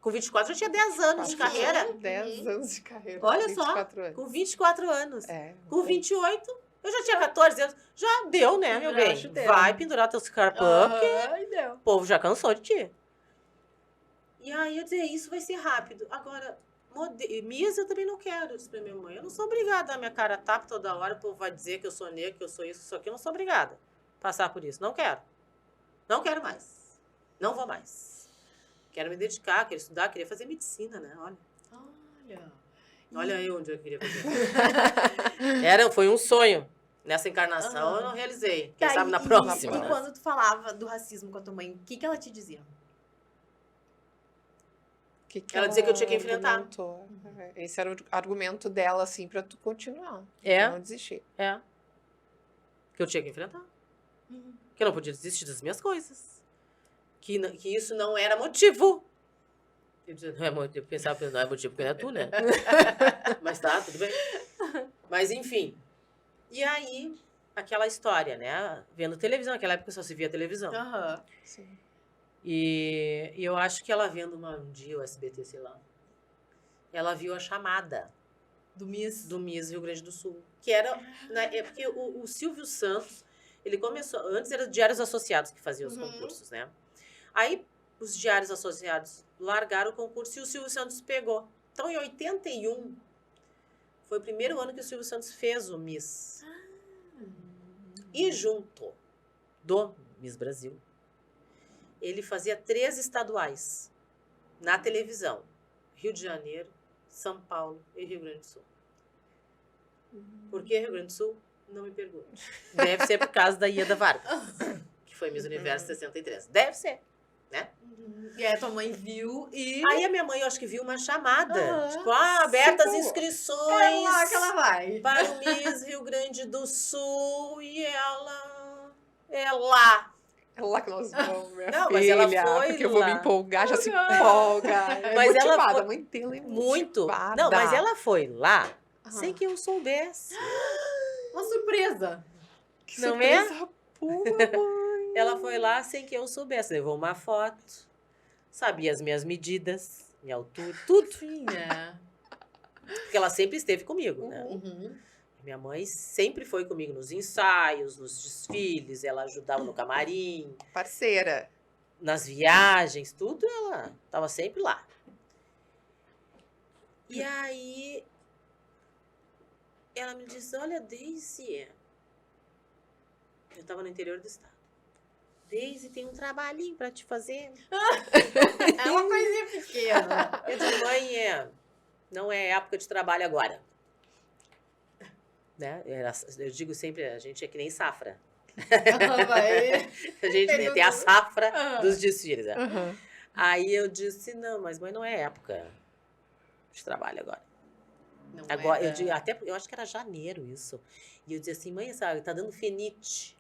Com 24 eu tinha 10 anos de carreira. 10 anos de carreira. Olha só, anos. com 24 anos. Com 28, eu já tinha 14 anos. Já deu, né, meu bem? Vai pendurar teu scarpão, porque o povo já cansou de ti. E aí eu dizia, isso vai ser rápido. Agora, Miss eu também não quero, disse pra minha mãe. Eu não sou obrigada a minha cara tapa toda hora, o povo vai dizer que eu sou negra, que eu sou isso aqui. Eu não sou obrigada a passar por isso. Não quero. Não quero mais. Não vou mais. Quero me dedicar, quero estudar, queria fazer medicina, né? Olha eu onde eu queria fazer. Foi um sonho. Nessa encarnação eu não realizei. Tá, Quem sabe na e próxima. E quando tu falava do racismo com a tua mãe, o que ela te dizia? Que Ela dizia que eu tinha que enfrentar. argumentou? Esse era o argumento dela, assim, pra tu continuar. É. Pra não desistir. É. Que eu tinha que enfrentar. Que eu não podia desistir das minhas coisas. Que isso não era motivo. Eu dizia, não é motivo. Eu pensava, não é motivo porque não é tu, né? Mas tá, tudo bem. Mas enfim. E aí, aquela história, né? Vendo televisão. Naquela época só se via televisão. Aham. Sim. E eu acho que ela vendo um dia o SBT, sei lá. Ela viu a chamada Do Miss. do Miss Rio Grande do Sul. Que era... É porque o Silvio Santos, ele começou... Antes era Diários Associados que faziam os concursos, né? Aí, os Diários Associados largaram o concurso e o Silvio Santos pegou. Então, em 81, foi o primeiro ano que o Silvio Santos fez o Miss. E junto do Miss Brasil, ele fazia 3 estaduais na televisão. Rio de Janeiro, São Paulo e Rio Grande do Sul. Por que Rio Grande do Sul? Não me pergunte. Deve ser por causa da Ieda Vargas, que foi Miss Universo 63. Deve ser, né? E aí a tua mãe viu e... Aí a minha mãe, eu acho que viu uma chamada. Tipo, abertas Tipo, inscrições É lá que ela vai. para o Miss Rio Grande do Sul. E ela... É lá. É lá que nós vamos, minha Não, filha. mas ela foi porque eu vou me lá. empolgar, já se empolga. É Mas ela motivada, foi a mãe dela é Muito. motivada. Não, mas ela foi lá sem Ah. que eu soubesse. Uma surpresa. Que Não é? surpresa boa, mãe. Ela foi lá sem que eu soubesse. Levou uma foto, sabia as minhas medidas, minha altura, tudo. Sim, né? Porque ela sempre esteve comigo, né? Minha mãe sempre foi comigo nos ensaios, nos desfiles, ela ajudava no camarim, Parceira. nas viagens, tudo, ela estava sempre lá. E aí, ela me disse, olha, Daisy, eu estava no interior do estado. Daisy, tem um trabalhinho para te fazer. É uma coisinha pequena. Eu disse, mãe, não é época de trabalho agora. Né? Eu digo sempre, a gente é que nem safra. A gente tem a safra dos desfiles. Né? Aí eu disse, não, mas mãe, não é época de trabalho agora. Não Agora, era. eu acho que era janeiro isso. E eu disse assim, mãe, sabe, tá dando fenite.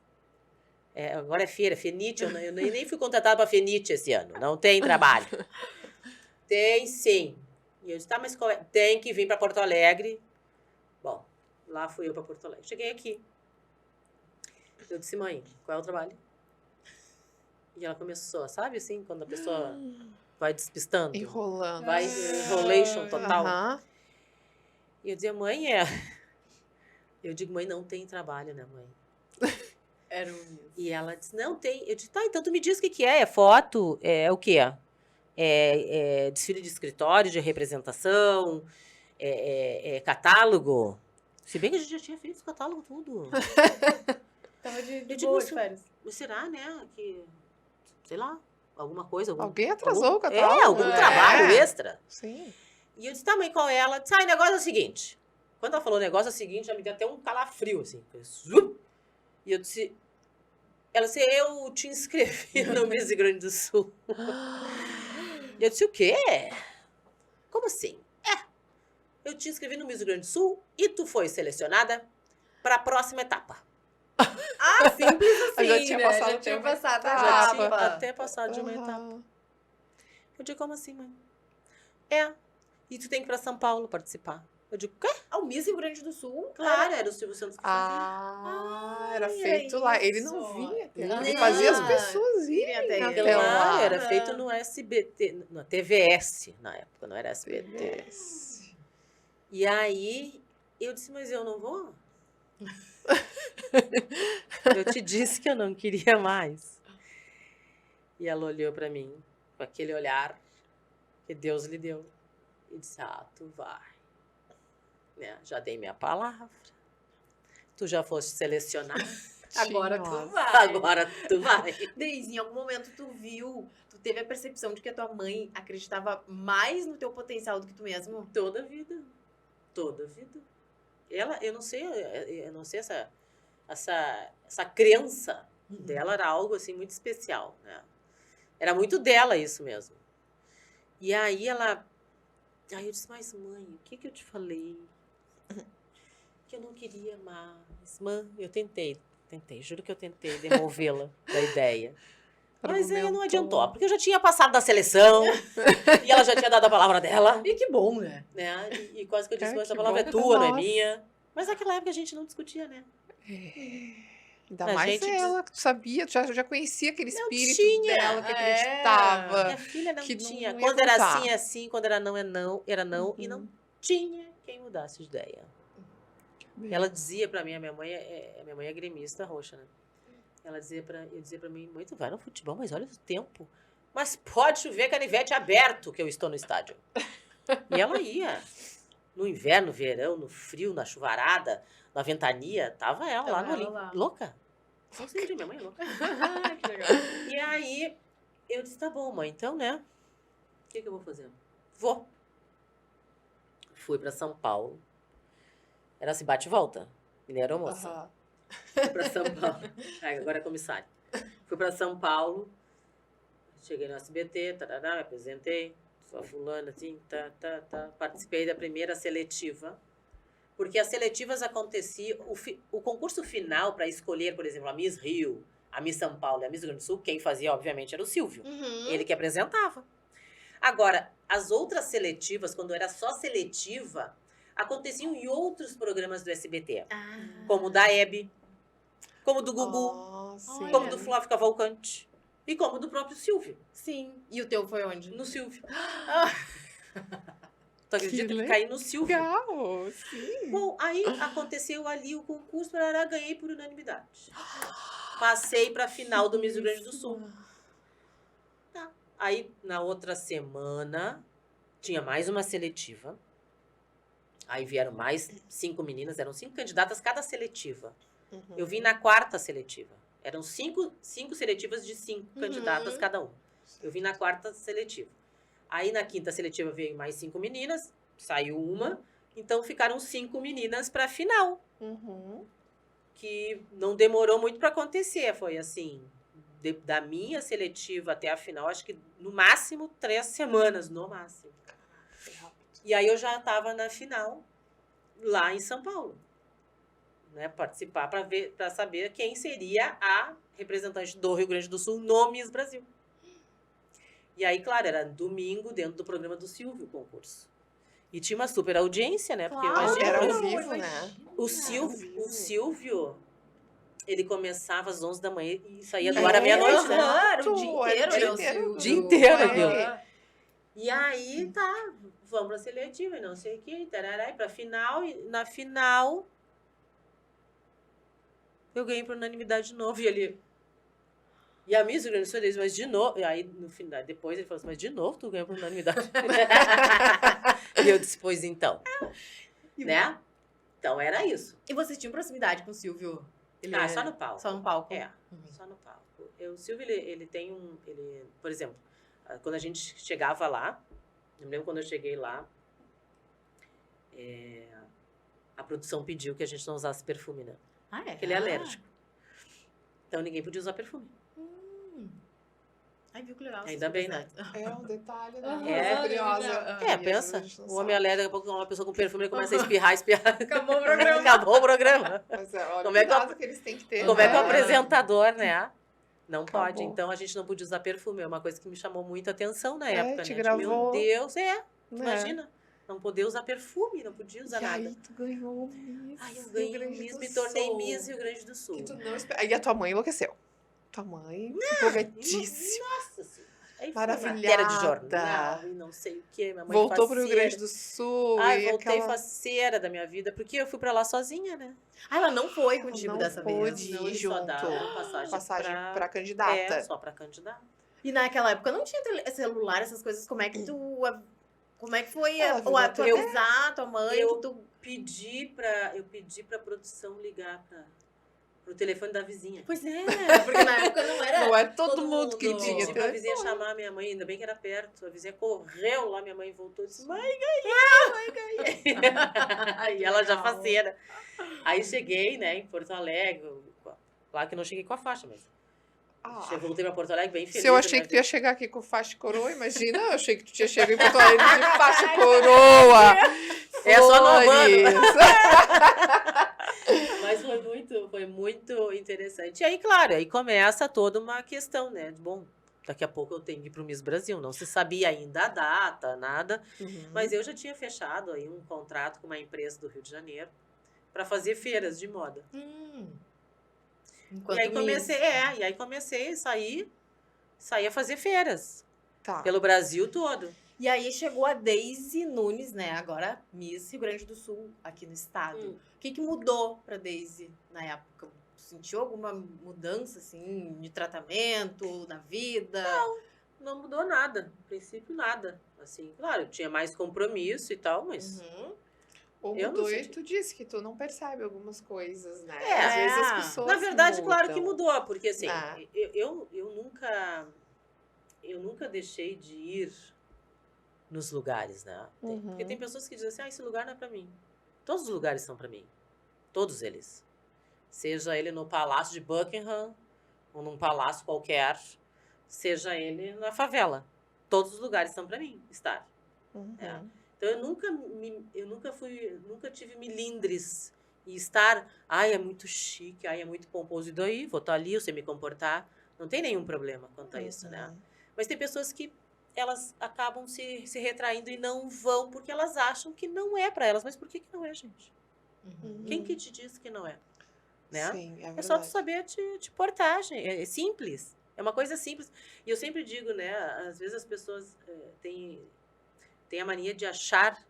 Agora é feira, fenite, eu nem fui contratada para fenite esse ano. Não tem trabalho. Tem sim. E eu disse, tá, mas qual é? Tem que vir para Porto Alegre. Bom, lá fui eu para Porto Alegre. Cheguei aqui. Eu disse, mãe, qual é o trabalho? E ela começou, sabe assim, quando a pessoa vai despistando. Enrolando. Vai, enrolation total. Aham. E eu dizia, mãe, Eu digo, mãe, não tem trabalho, né, mãe? Era um... E ela disse, não tem. Eu disse, tá, então tu me diz o que é. É foto? É o quê? É desfile de escritório, de representação? É catálogo? Se bem que a gente já tinha feito esse catálogo tudo. Tava de Eu digo, boa de férias. Mas será, né? Que, sei lá, alguma coisa. Alguém atrasou o catálogo. algum trabalho extra. Sim. E eu disse, tá, mãe, qual é? Ela disse, o negócio é o seguinte. Quando ela falou o negócio é o seguinte, já me deu até um calafrio, assim. E eu disse, ela disse, eu te inscrevi no Miss Rio Grande do Sul. E eu disse, o quê? Como assim? Eu te inscrevi no Miss Rio Grande do Sul e tu foi selecionada para a próxima etapa. Simples assim, Já tinha né? passado Já tinha de uma passado a etapa. Já tinha etapa. até passado de uma etapa. Eu digo, como assim, mãe? E tu tem que ir para São Paulo participar. Eu digo, quê? Ao Miss Rio Grande do Sul? Claro, era o Silvio Santos que fazia. Era Ai, feito é lá. Ele isso. não vinha. Ele Não. fazia as pessoas irem até até ele. lá. Claro, era feito no SBT, na TVS na época, não era SBT. E aí, eu disse, mas eu não vou? Eu te disse que eu não queria mais. E ela olhou para mim, com aquele olhar que Deus lhe deu. E disse, tu vai. Né? Já dei minha palavra. Tu já foste selecionada. Agora Tinha, tu vai. Agora tu vai. Daisy, em algum momento tu teve a percepção de que a tua mãe acreditava mais no teu potencial do que tu mesmo? Toda a vida. Toda a vida. Eu não sei essa... essa crença dela era algo, assim, muito especial, né? Era muito dela isso mesmo. E aí Aí eu disse, mas mãe, o que eu te falei? Que eu não queria mais. Mãe, eu tentei, juro que eu tentei demovê-la da ideia. Mas aí não adiantou, porque eu já tinha passado da seleção e ela já tinha dado a palavra dela. E que bom, né? E quase que eu disse, mas a palavra é tua, não é minha. Mas naquela época a gente não discutia, né? Ainda mais ela, que tu sabia, tu já conhecia aquele espírito dela, que acreditava. Minha filha não tinha. Quando era assim, é assim. Quando era não, era não. E não tinha quem mudasse de ideia. Ela dizia pra mim, a minha mãe é gremista roxa, né? Eu dizia pra mim, mãe, tu vai no futebol, mas olha o tempo. Mas pode chover canivete aberto que eu estou no estádio. E ela ia. No inverno, no verão, no frio, na chuvarada, na ventania, tava ela lá no Olímpico. Louca. Não sei de minha mãe é louca. Que legal. E aí, eu disse, tá bom, mãe, então, né? O que eu vou fazer? Vou. Fui pra São Paulo. Era assim, bate e volta. Ele era moça. Fui pra São Paulo. Agora é comissário. Fui pra São Paulo. Cheguei no SBT, tarará, me apresentei. Sou a fulana, assim, Participei da primeira seletiva. Porque as seletivas aconteciam... O concurso final para escolher, por exemplo, a Miss Rio, a Miss São Paulo e a Miss Rio Grande do Sul, quem fazia, obviamente, era o Silvio. Ele que apresentava. Agora, as outras seletivas, quando era só seletiva, aconteciam em outros programas do SBT. Como o da Hebe, como do Gugu, como do Flávio Cavalcante e como do próprio Silvio. Sim. E o teu foi onde? No Silvio. Tu acredita que caí no Silvio? Legal, sim. Bom, aí aconteceu ali o concurso, ganhei por unanimidade. Passei pra final do Miss Rio Grande do Sul. Tá. Aí, na outra semana, tinha mais uma seletiva. Aí vieram mais 5 meninas, eram 5 candidatas cada seletiva. Eu vim na 4ª seletiva. Eram 5 seletivas de 5 candidatas cada uma. Eu vim na 4ª seletiva. Aí na 5ª seletiva veio mais 5 meninas, saiu uma, então ficaram 5 meninas para a final. Que não demorou muito para acontecer, foi assim, da minha seletiva até a final, acho que no máximo 3 semanas, no máximo. E aí eu já estava na final, lá em São Paulo. Né, participar para saber quem seria a representante do Rio Grande do Sul no Miss Brasil. E aí, claro, era domingo dentro do programa do Silvio, o concurso. E tinha uma super audiência, né? Porque era ao vivo, né? O Silvio, ele começava às 11 da manhã e saía do ar à meia-noite, né? Claro, o dia inteiro aquilo. E aí, tá, vamos pra seletiva e não sei o que, tarará, e pra final, e na final... Eu ganhei por unanimidade de novo. E a Miss Rio Grande do Sul disse, mas de novo. E aí, no final, depois ele falou assim, mas de novo tu ganhou por unanimidade. E eu disse, pois então. Né? Então era isso. E vocês tinham proximidade com o Silvio? Só no palco. Só no palco? Só no palco. O Silvio, ele tem por exemplo, quando a gente chegava lá, eu me lembro quando eu cheguei lá, a produção pediu que a gente não usasse perfume, né? Porque ele é alérgico. Então ninguém podia usar perfume. Ai, viu que legal. Ainda bem, né? É um detalhe, né? Curiosa. Pensa. O homem alérgico, daqui a pouco uma pessoa com perfume ele começa a espirrar. Acabou o programa. Acabou o programa. Mas olha que eles têm que ter. Como é que o apresentador, né? Não pode. Então a gente não podia usar perfume. É uma coisa que me chamou muita atenção na época, te né? gravou. Meu Deus, imagina. Não poder usar perfume, não podia usar nada. E aí tu ganhou o Miss. Aí eu ganhei o Miss, me tornei Miss Rio Grande do Sul. E a tua mãe enlouqueceu. Tua mãe empolgadíssima. Nossa Senhora. Maravilhada. De jornal e não sei o que. Minha mãe voltou pro Rio Grande do Sul. Voltei faceira da minha vida, porque eu fui pra lá sozinha, né? Ela não foi contigo dessa vez? Não pôde ir junto. Passagem pra candidata. Só pra candidata. E naquela época não tinha celular, essas coisas. Como é que tu... Como é que foi tu avisar tua mãe? Eu pedi pra produção ligar pro telefone da vizinha. Pois é, porque na época não era não é todo mundo que mundo. tinha Pedi pra vizinha chamar a minha mãe, ainda bem que era perto. A vizinha correu lá, minha mãe voltou e disse, mãe, ganhei. E ela já faceira. Aí cheguei, né, em Porto Alegre. Claro que não cheguei com a faixa, mas voltei pra Porto Alegre bem feliz. Se eu achei que tu ia chegar aqui com faixa e coroa, imagina, eu achei que tu tinha chegado em Porto Alegre de faixa e coroa. É só no Flores. Mas foi muito interessante. E aí, claro, aí começa toda uma questão, né? Bom, daqui a pouco eu tenho que ir pro Miss Brasil. Não se sabia ainda a data, nada. Mas eu já tinha fechado aí um contrato com uma empresa do Rio de Janeiro para fazer feiras de moda. Enquanto E aí comecei a sair a fazer feiras Tá. pelo Brasil todo. E aí chegou a Daisy Nunes, né? Agora Miss Rio Grande do Sul, aqui no estado. O que mudou pra Daisy na época? Sentiu alguma mudança, assim, de tratamento, na vida? Não mudou nada. No princípio, nada. Assim, claro, eu tinha mais compromisso e tal, mas... Ou Eu não mudou e senti. tu disse que tu não percebe algumas coisas, né? É, Às vezes as pessoas Na verdade, claro que mudam. mudou, porque assim, Ah. eu nunca deixei de ir nos lugares, né? Porque tem pessoas que dizem assim, esse lugar não é pra mim. Todos os lugares são pra mim. Todos eles. Seja ele no Palácio de Buckingham, ou num palácio qualquer, seja ele na favela. Todos os lugares são pra mim estar. É. Então eu nunca tive milindres e estar, é muito chique, é muito pomposo, e daí vou estar ali, eu sei me comportar, não tem nenhum problema quanto a isso, né? Mas tem pessoas que elas acabam se retraindo e não vão porque elas acham que não é pra elas, mas por que não é, gente? Quem que te diz que não é? Né? Sim, é verdade. É só tu saber te portar, gente. É simples. É uma coisa simples. E eu sempre digo, né? Às vezes as pessoas têm a mania de achar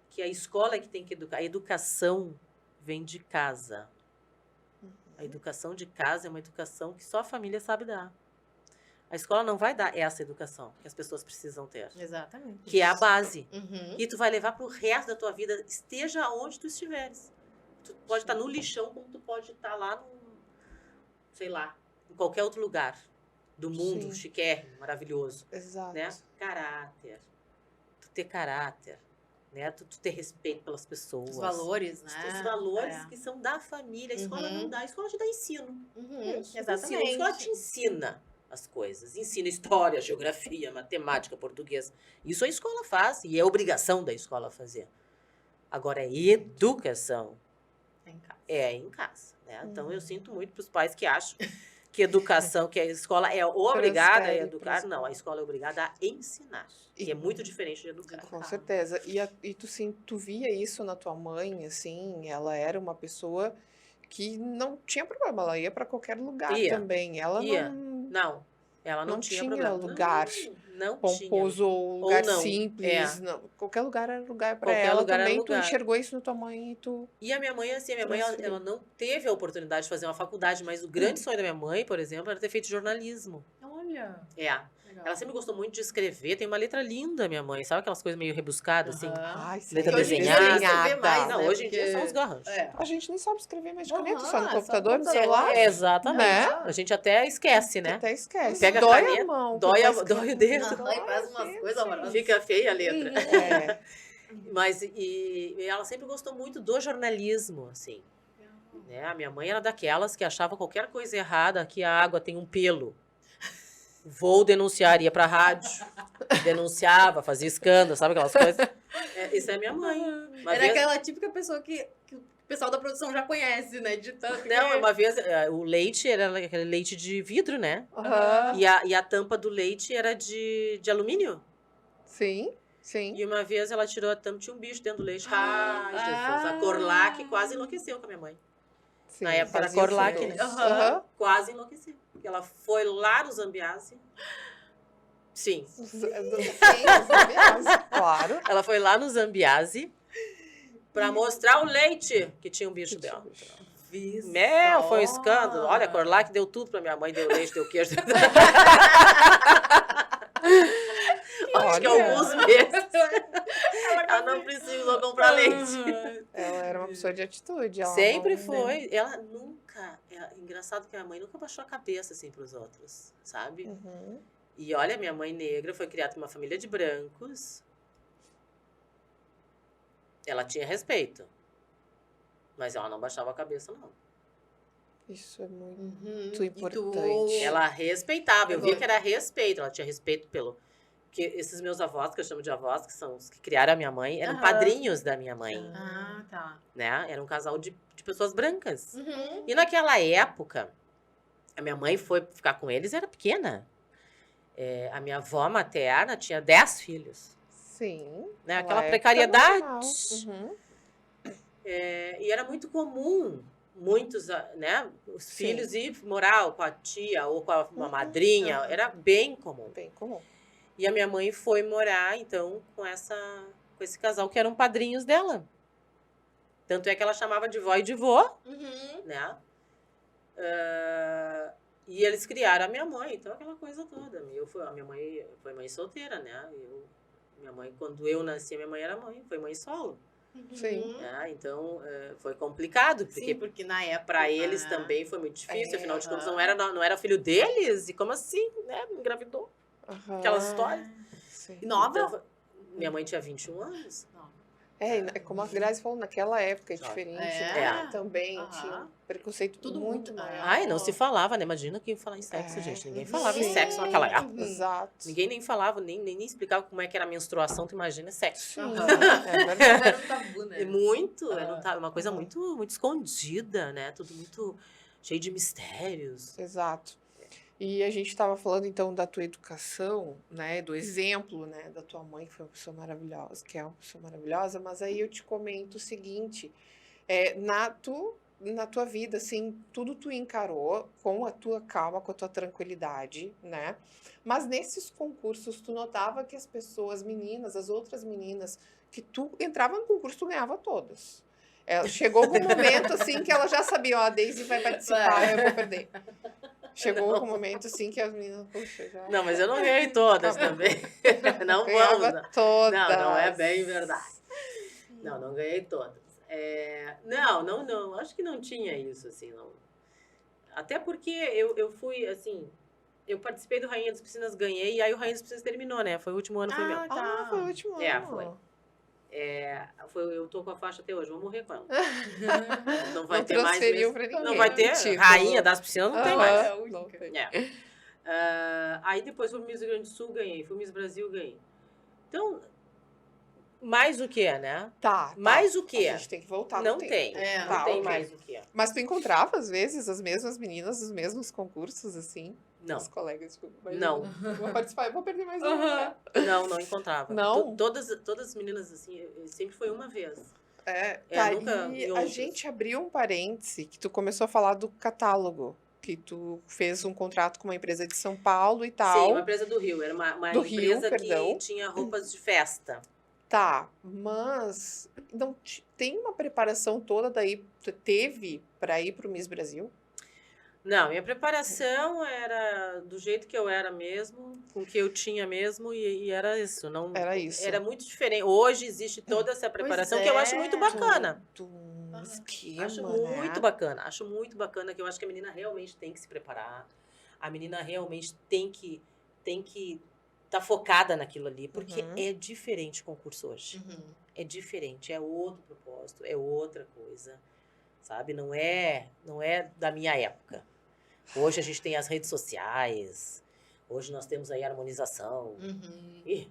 que a escola é que tem que educar. A educação vem de casa. A educação de casa é uma educação que só a família sabe dar. A escola não vai dar essa educação que as pessoas precisam ter. Exatamente. Que é a base. E tu vai levar pro resto da tua vida, esteja onde tu estiveres. Tu pode estar no lixão, como tu pode estar lá sei lá, em qualquer outro lugar do mundo, chiquérrimo, maravilhoso. Exato. Né? Caráter. Tu ter caráter. Né? Tu ter respeito pelas pessoas. Os valores, né? Os valores que são da família. A escola não dá. A escola te dá ensino. Exatamente. A escola te ensina as coisas. Ensina história, geografia, matemática, português. Isso a escola faz. E é obrigação da escola fazer. Agora, é educação. É em casa. Né? Então, eu sinto muito para os pais que acham que educação, que a escola é obrigada a educar. Não, a escola é obrigada a ensinar. E é muito diferente de educar. Com certeza. E tu via isso na tua mãe, assim, ela era uma pessoa que não tinha problema, ela ia para qualquer lugar também. Ela ela não tinha problema. Lugar não pomposo tinha. ou lugar não. simples. Não. Qualquer lugar era lugar para Qualquer ela lugar era também. lugar. Tu enxergou isso na tua mãe e tu... E a minha mãe, assim, ela não teve a oportunidade de fazer uma faculdade, mas o grande sonho da minha mãe, por exemplo, era ter feito jornalismo. Olha. Legal. Ela sempre gostou muito de escrever. Tem uma letra linda, minha mãe. Sabe aquelas coisas meio rebuscadas, assim? Letra desenhada. Não, hoje em dia são os garranchos. A gente nem sabe escrever mais de caneta, só no computador, no celular. celular. Exatamente. Né? A gente até esquece, né? Até esquece. Pega dói a caneta, a mão. dói o dedo. Faz umas coisas horrorosas. Fica feia a letra. É. Mas e ela sempre gostou muito do jornalismo, assim. Né? A minha mãe era daquelas que achava qualquer coisa errada, que a água tem um pelo. Vou denunciar, ia pra rádio, denunciava, fazia escândalo, sabe aquelas coisas? Isso é minha mãe. Era aquela típica pessoa que o pessoal da produção já conhece, né? De tanto Não, uma vez o leite era aquele leite de vidro, né? E a tampa do leite era de alumínio. Sim. E uma vez ela tirou a tampa, tinha um bicho dentro do leite. Ai, Jesus, a Corlac quase enlouqueceu com a minha mãe. Sim, na época era Corlac, né? Quase enlouqueceu. Ela foi lá no Zambiase. Sim. Claro. Ela foi lá no Zambiase pra mostrar o leite que tinha um bicho dela. Foi um escândalo. Olha, a Corlac deu tudo pra minha mãe, deu leite, deu queijo. Acho que alguns meses ela não precisou comprar leite. Ela era uma pessoa de atitude. Ela Sempre foi. Ela engraçado que a mãe nunca baixou a cabeça, assim, pros outros, sabe? E olha, minha mãe negra foi criada em uma família de brancos. Ela tinha respeito. Mas ela não baixava a cabeça, não. Isso é muito importante. Ela respeitava, eu via que era respeito. Ela tinha respeito pelo... Porque esses meus avós, que eu chamo de avós, que são os que criaram a minha mãe, eram padrinhos da minha mãe. Ah, tá. Né? Era um casal de pessoas brancas. E naquela época, a minha mãe foi ficar com eles, era pequena. A minha avó materna tinha 10 filhos. Sim. Né? Aquela precariedade. E era muito comum muitos, né, os filhos ir morar com a tia ou com uma madrinha. Era bem comum. Bem comum. E a minha mãe foi morar, então, com esse casal que eram padrinhos dela. Tanto é que ela chamava de vó e de vô, né? E eles criaram a minha mãe, então aquela coisa toda. A minha mãe foi mãe solteira, né? Minha mãe, quando eu nasci, minha mãe foi mãe solo. Sim. Então, foi complicado. Porque na época... Para eles também foi muito difícil, afinal de contas, não era filho deles. E como assim, né? Engravidou. Aquela história. Sim. Nova? Então, minha mãe tinha 21 anos. Como a Grazi falou, naquela época é diferente, né? Também tinha preconceito tudo muito maior. Ai, não se falava, né? Imagina quem ia falar em sexo, gente. Ninguém falava em sexo naquela época. Exato. Ninguém nem falava, nem explicava como é que era a menstruação, tu imagina sexo. Era um tabu, né? Era uma coisa muito, muito escondida, né? Tudo muito cheio de mistérios. Exato. E a gente estava falando, então, da tua educação, né? Do exemplo, né? Da tua mãe, que foi uma pessoa maravilhosa, que é uma pessoa maravilhosa. Mas aí eu te comento o seguinte. Na tua vida, assim, tudo tu encarou com a tua calma, com a tua tranquilidade, né? Mas nesses concursos, tu notava que as pessoas, as outras meninas, que tu entrava no concurso, tu ganhava todas. Chegou algum momento, assim, que ela já sabia, ó, a Daisy vai participar, eu vou perder. Chegou algum momento, assim, que as meninas, puxa, já... Não, mas eu não ganhei todas também. Não vamos. Todas. Não é bem verdade. Não ganhei todas. Não, acho que não tinha isso, assim, não. Até porque eu fui, assim, eu participei do Rainha das Piscinas, ganhei, e aí o Rainha das Piscinas terminou, né? Foi o último ano, foi meu. Tá. Foi o último ano. Foi. Eu tô com a faixa até hoje, vou morrer com ela. Não vai não ter mais mesmo. Pra ninguém, não vai ter, Rainha das Piscinas não tem mais. Não tem. Aí depois fui Miss Rio Grande do Sul, ganhei. Fui Miss Brasil, ganhei. Então... Mais o que, né? Mais o que? A gente tem que voltar. Não tem. Não tem mais o que. Mas tu encontrava, às vezes, as mesmas meninas, os mesmos concursos, assim? Não. Os colegas, tipo, não. Vou participar, eu vou perder mais uma. Não encontrava. Não? Todas as meninas, assim, sempre foi uma vez. Nunca a gente abriu um parêntese, que tu começou a falar do catálogo. Que tu fez um contrato com uma empresa de São Paulo e tal. Sim, uma empresa do Rio. Era uma empresa que tinha roupas de festa. Tá, mas não tem uma preparação toda daí, tu teve para ir pro Miss Brasil? Não, minha preparação era do jeito que eu era mesmo, com o que eu tinha mesmo, e era isso. Não, era isso. Era muito diferente. Hoje existe toda essa preparação que eu acho muito bacana. Esquema, acho muito bacana. Acho muito bacana, que eu acho que a menina realmente tem que se preparar. A menina realmente tem que tá focada naquilo ali, porque é diferente o concurso hoje. É diferente, é outro propósito, é outra coisa, sabe? Não é da minha época. Hoje a gente tem as redes sociais, hoje nós temos aí a harmonização,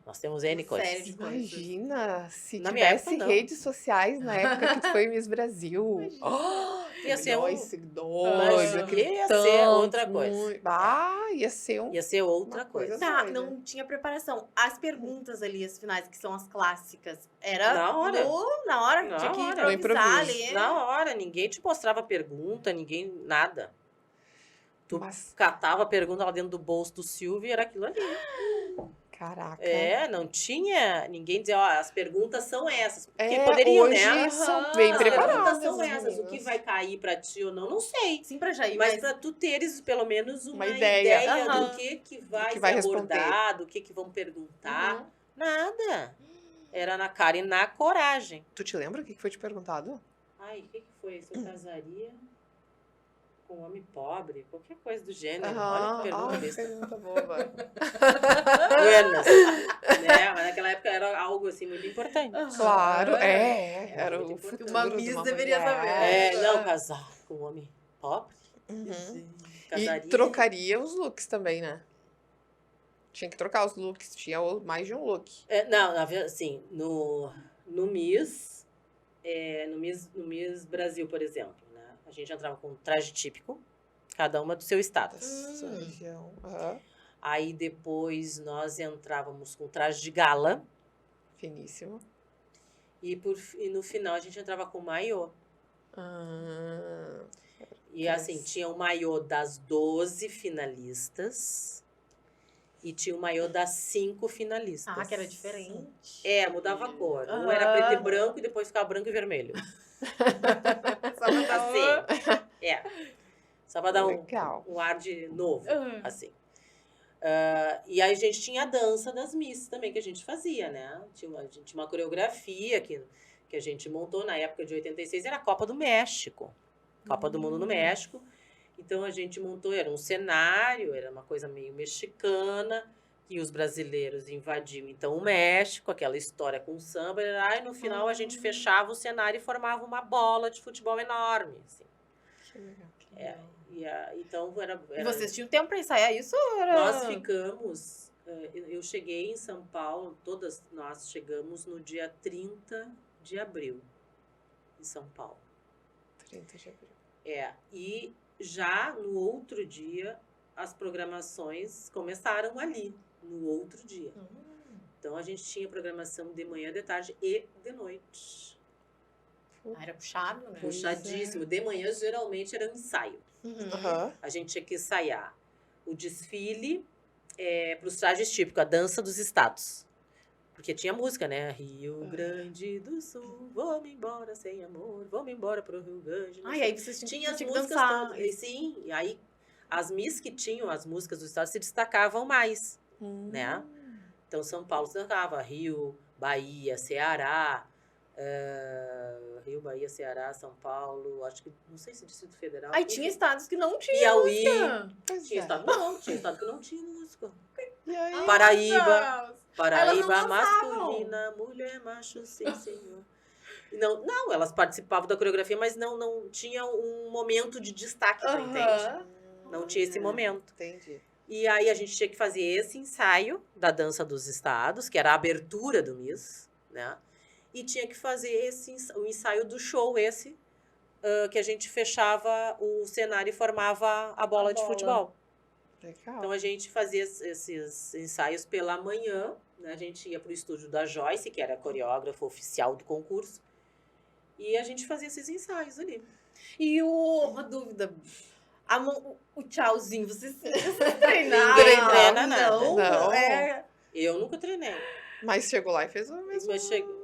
nós temos N coisas. Imagina se na tivesse época, redes sociais na época que tu foi Miss Brasil. Ia ser seguidores, ia ser outra coisa. Ia ser outra coisa. Não tinha preparação. As perguntas ali, as finais, que são as clássicas, era na hora. Tinha que improvisar ali. Na hora, ninguém te mostrava pergunta, nada. Tu catava a pergunta lá dentro do bolso do Silvio e era aquilo ali. Caraca. Não tinha ninguém dizer, as perguntas são essas. Porque poderiam, hoje né? São bem preparadas. As perguntas são essas. O que vai cair pra ti ou não sei. Sim, pra já ir. Mas pra tu teres pelo menos uma ideia do que vai ser abordado, o que vão perguntar. Nada. Era na cara e na coragem. Tu te lembra o que foi te perguntado? Ai, o que foi? Se eu casaria... com um homem pobre, qualquer coisa do gênero. Olha que pergunta besta. Pergunta boba. Buenas, né? Mas naquela época era algo assim muito importante. Claro, era o futuro Uma de Miss uma deveria mulher. saber. Não, casar com um homem pobre. Uhum. Casaria. E trocaria os looks também, né? Tinha que trocar os looks, tinha mais de um look. Não, assim, no Miss, no Miss Brasil, por exemplo, né? A gente entrava com um traje típico, cada uma do seu estado. Sua região. Aham. Aí depois nós entrávamos com traje de gala Finíssimo. e no final a gente entrava com maiô. E assim, tinha o maiô das 12 finalistas e tinha o maiô das 5 finalistas. Ah, que era diferente. Mudava a cor. Um era preto e branco e depois ficava branco e vermelho. Só pra dar Assim, só pra dar um ar de novo, assim. E aí a gente tinha a dança das Miss também, que a gente fazia, né? Tinha uma coreografia que a gente montou na época de 86, era a Copa do México. Copa do Mundo no México. Então a gente montou, era um cenário, era uma coisa meio mexicana, que os brasileiros invadiam então o México, aquela história com o samba, e no final a gente fechava o cenário e formava uma bola de futebol enorme, assim. Que legal. Então era... E vocês tinham tempo pra ensaiar isso? Ou era... Nós ficamos... eu cheguei em São Paulo, todas nós chegamos no dia 30 de abril, em São Paulo. 30 de abril. E já no outro dia, as programações começaram ali, no outro dia. Então a gente tinha programação de manhã, de tarde e de noite. Era puxado, né? Puxadíssimo. De manhã, geralmente, era um ensaio. A gente tinha que ensaiar o desfile para os trajes típicos, a dança dos estados. Porque tinha música, né? Rio Grande do Sul, vamos embora sem amor, vamos embora pro Rio Grande. E aí vocês tinham as que músicas dançar. todas. Sim, e aí as Miss que tinham as músicas dos estados se destacavam mais, né? Então São Paulo se destacava, Rio, Bahia, Ceará, Rio, Bahia, Ceará, São Paulo, acho que, não sei se Distrito Federal. Aí tinha estados que não tinham Piauí. música. Tinha estado que não tinha música. E aí? Paraíba, Elas não masculina, mulher, macho, sim, senhor. Não, elas participavam da coreografia, mas não tinha um momento de destaque, entende? Não tinha esse momento. Entendi. E aí a gente tinha que fazer esse ensaio da dança dos estados, que era a abertura do Miss, né? E tinha que fazer o ensaio do show que a gente fechava o cenário e formava a bola de futebol. Legal. Então a gente fazia esses ensaios pela manhã, né? A gente ia para o estúdio da Joyce, que era a coreógrafa oficial do concurso, e a gente fazia esses ensaios ali. E uma dúvida, o tchauzinho, vocês treinaram? Ninguém treina nada. Não. Eu nunca treinei. Mas chegou lá e fez o mesmo.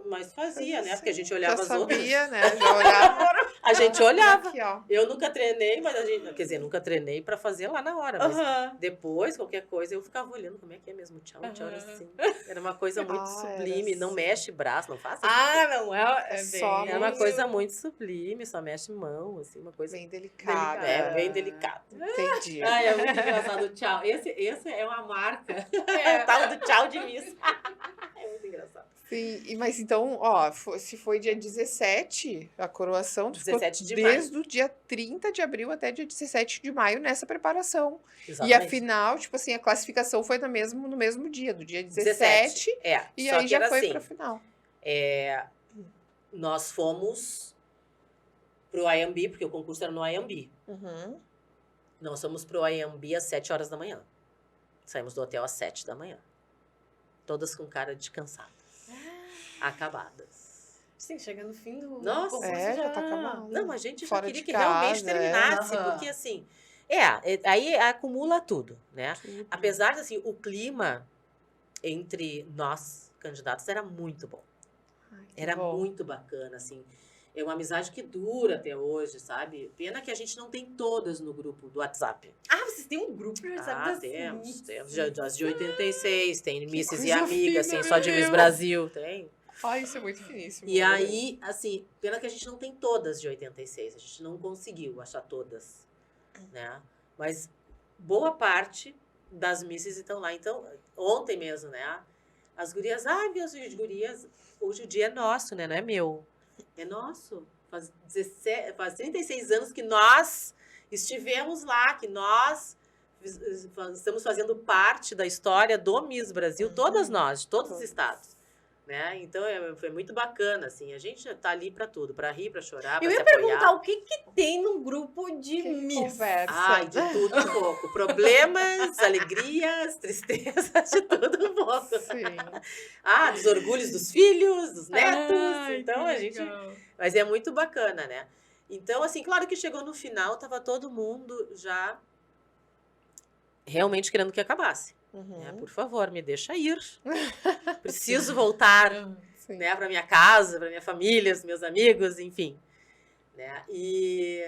Mas fazia, né? Porque a gente olhava as outras. Sabia, né? Já olhava. A gente olhava. Aqui, ó. Eu nunca treinei, mas quer dizer, nunca treinei pra fazer lá na hora. Mas depois, qualquer coisa, eu ficava olhando como é que é mesmo. Tchau, tchau, era assim. Era uma coisa muito sublime. Era Não assim. mexe braço, não faça. Não é só bem... É uma coisa muito sublime, só mexe mão, assim, uma coisa Bem delicada. bem delicada. Entendi. Ai, é muito engraçado o tchau. Esse é uma marca. O tal do tchau de Miss. É muito engraçado. Sim, mas então, ó, se foi dia 17, a coroação, tu 17 ficou de maio. desde o dia 30 de abril até dia 17 de maio nessa preparação. Exatamente. E afinal, tipo assim, a classificação foi no mesmo dia, do dia 17. E só aí que já era foi assim, pra final. nós fomos pro IMB, porque o concurso era no IMB. Uhum. Nós fomos pro IMB às 7 horas da manhã. Saímos do hotel às 7 da manhã. Todas com cara de cansadas. Acabadas. Sim, chega no fim do Nossa, concurso já tá acabado. Não, a gente já Fora queria de que realmente casa, terminasse, Aham. porque assim... aí acumula tudo, né? Tudo. Apesar de, assim, o clima entre nós, candidatos, era muito bom. Ai, que Era bom. muito bacana, assim. É uma amizade que dura até hoje, sabe? Pena que a gente não tem todas no grupo do WhatsApp. Vocês têm um grupo, já sabe das Temos. Miss. As de 86, tem Misses e coisa amigas, fina, tem só de meu Miss Deus. Brasil, tem. Ai, isso é muito finíssimo. E aí, assim, pena que a gente não tem todas de 86. A gente não conseguiu achar todas. né? Mas boa parte das misses estão lá. Então, ontem mesmo, né? As gurias, minhas gurias, hoje o dia é nosso, né? Não é meu. É nosso. Faz 36 anos que nós estivemos lá, que nós estamos fazendo parte da história do Miss Brasil, todas nós, de todos os estados. Né? Então, foi muito bacana, assim. A gente tá ali pra tudo, pra rir, pra chorar, pra se apoiar. Eu ia perguntar o que tem num grupo de Miss? Conversa. De tudo um pouco. Problemas, alegrias, tristezas, de tudo um pouco. Sim. Dos orgulhos dos filhos, dos netos. Então, a gente... Legal. Mas é muito bacana, né? Então, assim, claro que chegou no final, tava todo mundo já realmente querendo que acabasse. Né? Por favor, me deixa ir. Preciso voltar, né, para minha casa, para minha família, os meus amigos, enfim. Né? E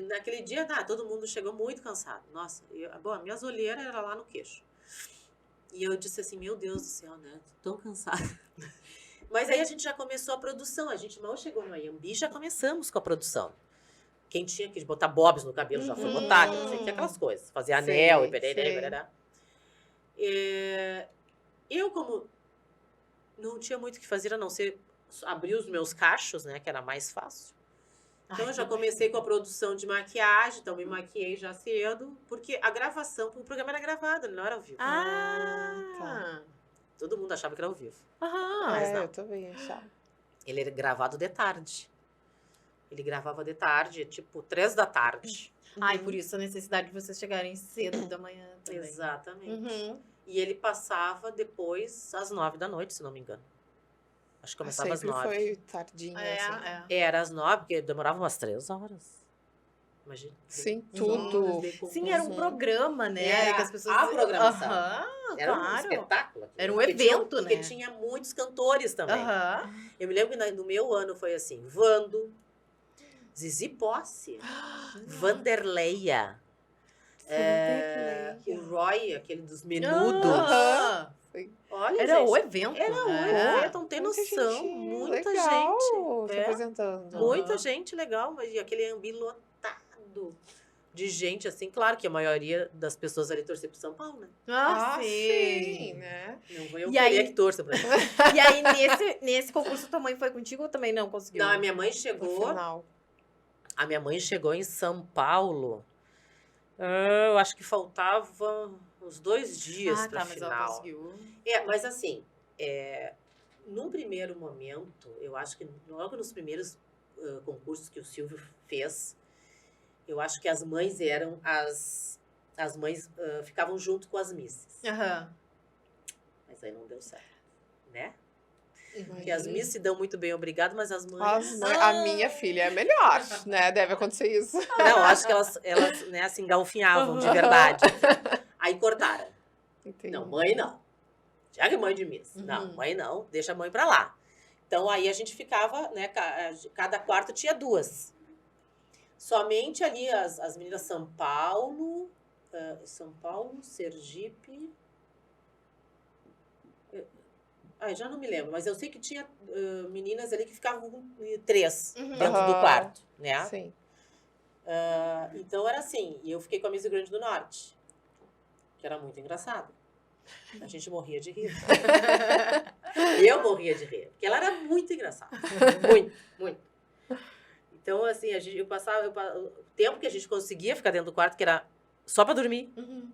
naquele dia, todo mundo chegou muito cansado. Nossa, a minha olheiras era lá no queixo. E eu disse assim, meu Deus do céu, né? Tô tão cansada. Mas aí a gente já começou a produção. A gente mal chegou no Ayambi, já começamos com a produção. Quem tinha que botar bobs no cabelo já foi botar, não sei o que, aquelas coisas. Fazer anel e pererê. Eu, como não tinha muito o que fazer, a não ser abrir os meus cachos, né, que era mais fácil. Então, eu já comecei com a produção de maquiagem, então me maquiei já cedo, porque a gravação, o programa era gravado, não era ao vivo. Tá. Todo mundo achava que era ao vivo. Mas não. Eu também achava. Ele era gravado de tarde. Ele gravava de tarde, tipo 3 da tarde. Por isso a necessidade de vocês chegarem cedo da manhã também. Exatamente. E ele passava depois às 9 da noite, se não me engano. Acho que começava às 9. Foi tardinho, assim. Era às 9, porque demorava umas 3 horas. Imagina. Sim, tudo. Sim, era um programa, né? Que as pessoas... A programação. Era um espetáculo. Aqui, era um evento, né? Porque tinha muitos cantores também. Eu me lembro que no meu ano foi assim, Vando, Zizi Posse, Vanderleia, o Roy, aquele dos Menudos. Olha, era gente, o evento. Era o evento, não tem noção. Muita gente. Representando. Muita gente legal, e aquele ambiente lotado de gente, assim, claro que a maioria das pessoas ali torcer pro São Paulo, né? Sim, né? Não vou eu querer que torça pra mim. E aí, nesse concurso, tua mãe foi contigo ou também não conseguiu? Não, a minha mãe chegou... A minha mãe chegou em São Paulo, eu acho que faltava uns 2 dias pra final. Mas ela conseguiu. Mas assim, num primeiro momento, eu acho que logo nos primeiros concursos que o Silvio fez, eu acho que as mães eram as mães ficavam junto com as misses. Mas aí não deu certo, né? Porque as misses se dão muito bem, obrigado, mas as mães... A minha filha é melhor, né? Deve acontecer isso. Não, acho que elas né, assim, engalfinhavam de verdade. Aí cortaram. Entendi. Não, mãe não. Já que mãe de miss. Não, mãe não, deixa a mãe pra lá. Então, aí a gente ficava, né, cada quarto tinha 2. Somente ali as meninas São Paulo, Sergipe... já não me lembro, mas eu sei que tinha meninas ali que ficavam com 3 dentro do quarto, né? Sim. Então era assim, e eu fiquei com a Miss Rio Grande do Norte, que era muito engraçado. A gente morria de rir. Eu morria de rir, porque ela era muito engraçada. Muito, muito. Então, assim, eu passava o tempo que a gente conseguia ficar dentro do quarto, que era só pra dormir,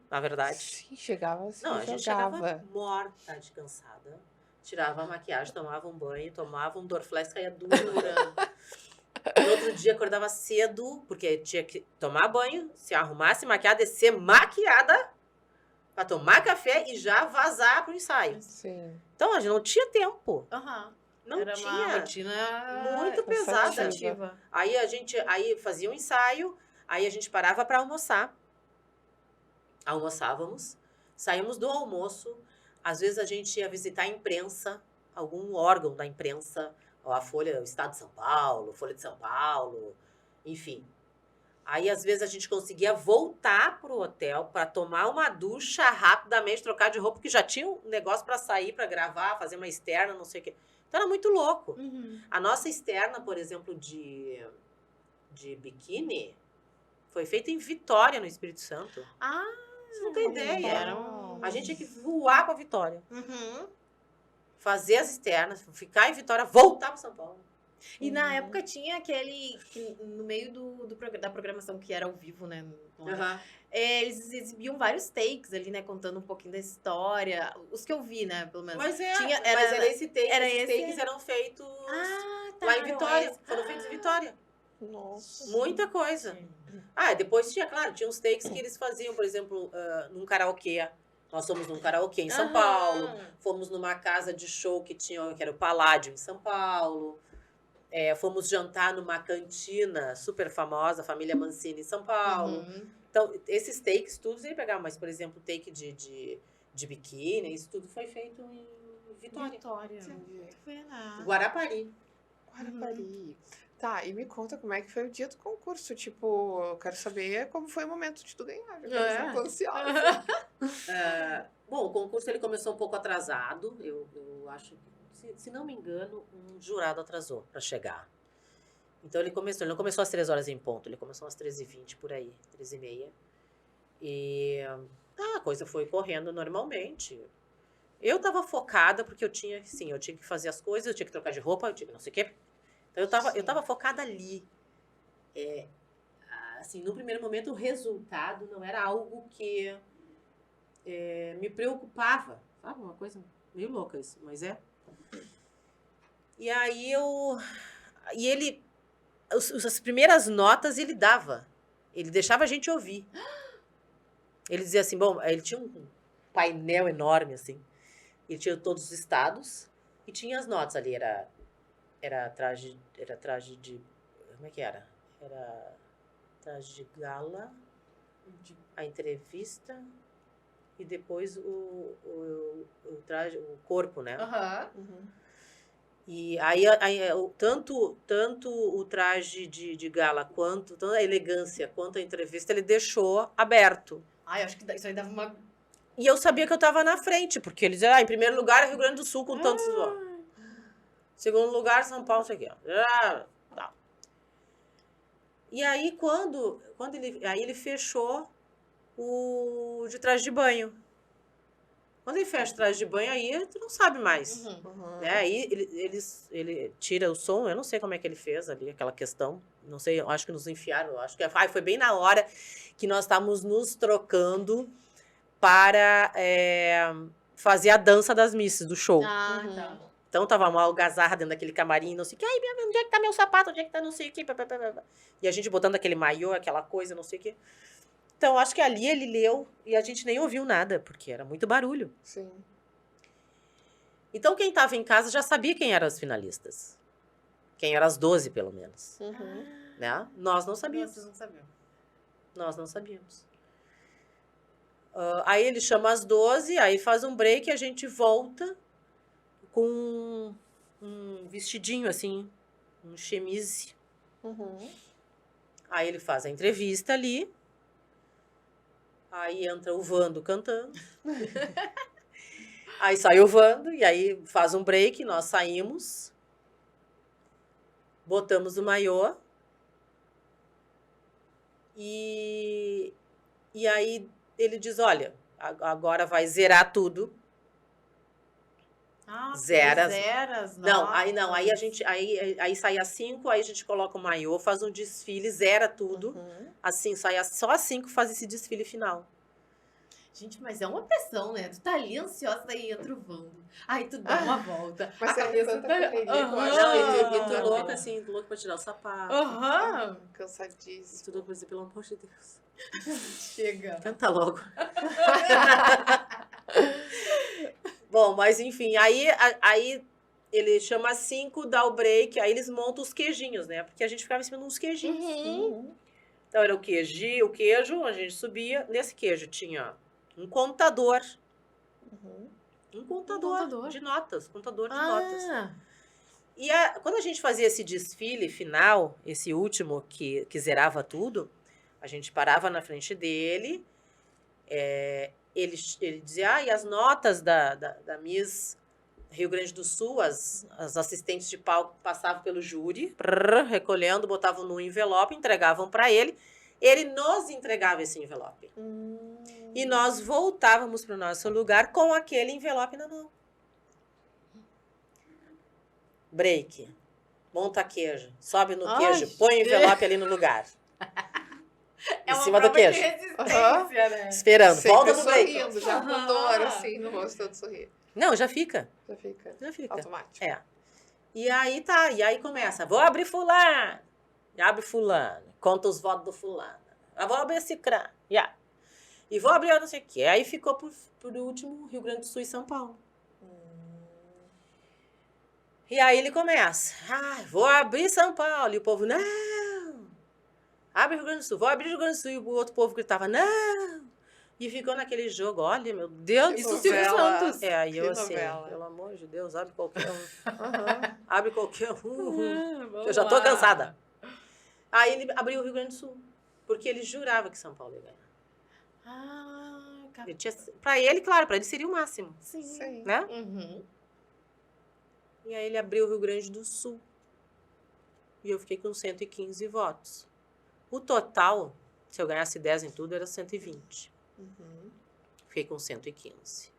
na verdade. Sim, chegava assim, a gente chegava morta de cansada. Tirava a maquiagem, tomava um banho, tomava um Dorflex, caía dura. No outro dia acordava cedo, porque tinha que tomar banho, se arrumar, se maquiar, descer maquiada pra tomar café e já vazar pro ensaio. Sim. Então, a gente não tinha tempo. Não Era tinha. uma rotina muito pesada. Aí a gente fazia um ensaio, aí a gente parava pra almoçar. Almoçávamos, saímos do almoço. Às vezes a gente ia visitar a imprensa, algum órgão da imprensa, a Folha, o Estado de São Paulo, Folha de São Paulo, enfim. Aí, às vezes, a gente conseguia voltar pro hotel para tomar uma ducha rapidamente, trocar de roupa, porque já tinha um negócio para sair, para gravar, fazer uma externa, não sei o quê. Então, era muito louco. A nossa externa, por exemplo, de biquíni, Foi feito em Vitória, no Espírito Santo. Ah, você não tem ideia. bom. A gente tinha que voar pra Vitória. Uhum. Fazer as externas, ficar em Vitória, voltar pra São Paulo. E na época tinha aquele, que no meio da programação que era ao vivo, né? Eles exibiam vários takes ali, né? Contando um pouquinho da história. Os que eu vi, né? Pelo menos. Mas Tinha, era esse take. era Esses esse? takes eram feitos tá. lá em Vitória. Foram feitos em Vitória. Nossa. Muita coisa. Depois tinha uns takes que eles faziam, por exemplo, num karaokê. Nós fomos num karaokê em São Paulo. Fomos numa casa de show que era o Paládio, em São Paulo. Fomos jantar numa cantina super famosa, a família Mancini, em São Paulo. Então, esses takes, todos ele pegava. Mas, por exemplo, take de biquíni, isso tudo foi feito em Vitória. Guarapari. Tá, e me conta como é que foi o dia do concurso. Tipo, eu quero saber como foi o momento de tu ganhar. Eu tô ansiosa. Bom, o concurso ele começou um pouco atrasado. Eu acho que, se não me engano, um jurado atrasou para chegar. Então ele não começou às 3 horas em ponto, ele começou às 13h20 por aí, 13h30. E a coisa foi correndo normalmente. Eu tava focada porque eu tinha que fazer as coisas, eu tinha que trocar de roupa, eu tinha que não sei o quê. Então eu tava focada ali. Assim, no primeiro momento o resultado não era algo que me preocupava, sabe? Uma coisa meio louca isso, mas é. E aí as primeiras notas ele dava, ele deixava a gente ouvir. Ele dizia assim, bom, ele tinha um painel enorme assim, ele tinha todos os estados e tinha as notas ali, era traje de, como é que era? Era traje de gala, a entrevista e depois o traje, o corpo, né? E aí tanto o traje de gala quanto tanto a elegância quanto a entrevista ele deixou aberto. Eu acho que isso aí dava uma... E eu sabia que eu estava na frente, porque eles diziam, em primeiro lugar é Rio Grande do Sul com tantos... Segundo lugar, São Paulo, isso aqui, ó. Tá. E aí, quando ele fechou o de traje de banho. Quando ele fecha o traje de banho, aí tu não sabe mais. Né? Aí ele tira o som, eu não sei como é que ele fez ali, aquela questão. Não sei, eu acho que nos enfiaram, acho que foi bem na hora que nós estávamos nos trocando para fazer a dança das misses do show. Tá. Então, tava uma algazarra dentro daquele camarim, não sei o que. Ai, onde é que tá meu sapato? Onde é que tá não sei o que? E a gente botando aquele maiô, aquela coisa, não sei o que. Então, acho que ali ele leu e a gente nem ouviu nada, porque era muito barulho. Sim. Então, quem tava em casa já sabia quem eram as finalistas. Quem eram as 12, pelo menos. Né? Nós não sabíamos. Nós não sabíamos. Aí ele chama as 12, aí faz um break e a gente volta com um vestidinho, assim, um chemise. Aí ele faz a entrevista ali. Aí entra o Vando cantando. Aí sai o Vando, e aí faz um break, nós saímos. Botamos o maiô. E aí ele diz, olha, agora vai zerar tudo. Zeras. Não, aí a gente aí sai às 5, aí a gente coloca o maiô, faz um desfile, zera tudo. Assim, sai só às 5 faz esse desfile final. Gente, mas é uma pressão, né? Tu tá ali ansiosa, daí entra o Vando. Aí tu dá uma volta. Mas a cabeça tá... E tu louca, assim, louca pra tirar o sapato. Cansadíssimo. Tu louca pra dizer, pelo amor de Deus. Chega. Canta logo. Bom, mas enfim, aí ele chama às 5, dá o break, aí eles montam os queijinhos, né? Porque a gente ficava em cima de uns queijinhos. Então era o queijo, a gente subia. Nesse queijo tinha um contador. Um contador de notas. E quando a gente fazia esse desfile final, esse último que zerava tudo, a gente parava na frente dele, ele dizia, e as notas da Miss Rio Grande do Sul, as assistentes de palco passavam pelo júri, recolhendo, botavam no envelope, entregavam para ele ele nos entregava esse envelope. E nós voltávamos para o nosso lugar com aquele envelope na mão. Break. Monta queijo. Sobe no queijo. Põe o envelope ali no lugar. Em cima do queijo. Né? Esperando. Sempre Volta no break. sorrindo, já com dor, assim, no rosto todo sorrir. Não, já fica. Já fica. Automático. É. E aí tá. E aí começa. Vou abrir fulano. Abre fulano. Conta os votos do fulano. Eu vou abrir esse crã. E vou abrir não sei o quê. Aí ficou por último Rio Grande do Sul e São Paulo. E aí ele começa. Vou abrir São Paulo. E o povo, não. Abre Rio Grande do Sul. Vou abrir Rio Grande do Sul. E o outro povo gritava, não. E ficou naquele jogo. Olha, meu Deus. Isso Silvio Santos. Aí eu assim, pelo amor de Deus, abre qualquer um. Abre qualquer um. Eu já tô cansada. Aí ele abriu o Rio Grande do Sul. Porque ele jurava que São Paulo ia ganhar. Pra ele, claro, pra ele seria o máximo. Sim. Né? E aí ele abriu o Rio Grande do Sul. E eu fiquei com 115 votos. O total, se eu ganhasse 10 em tudo, era 120. Fiquei com 115.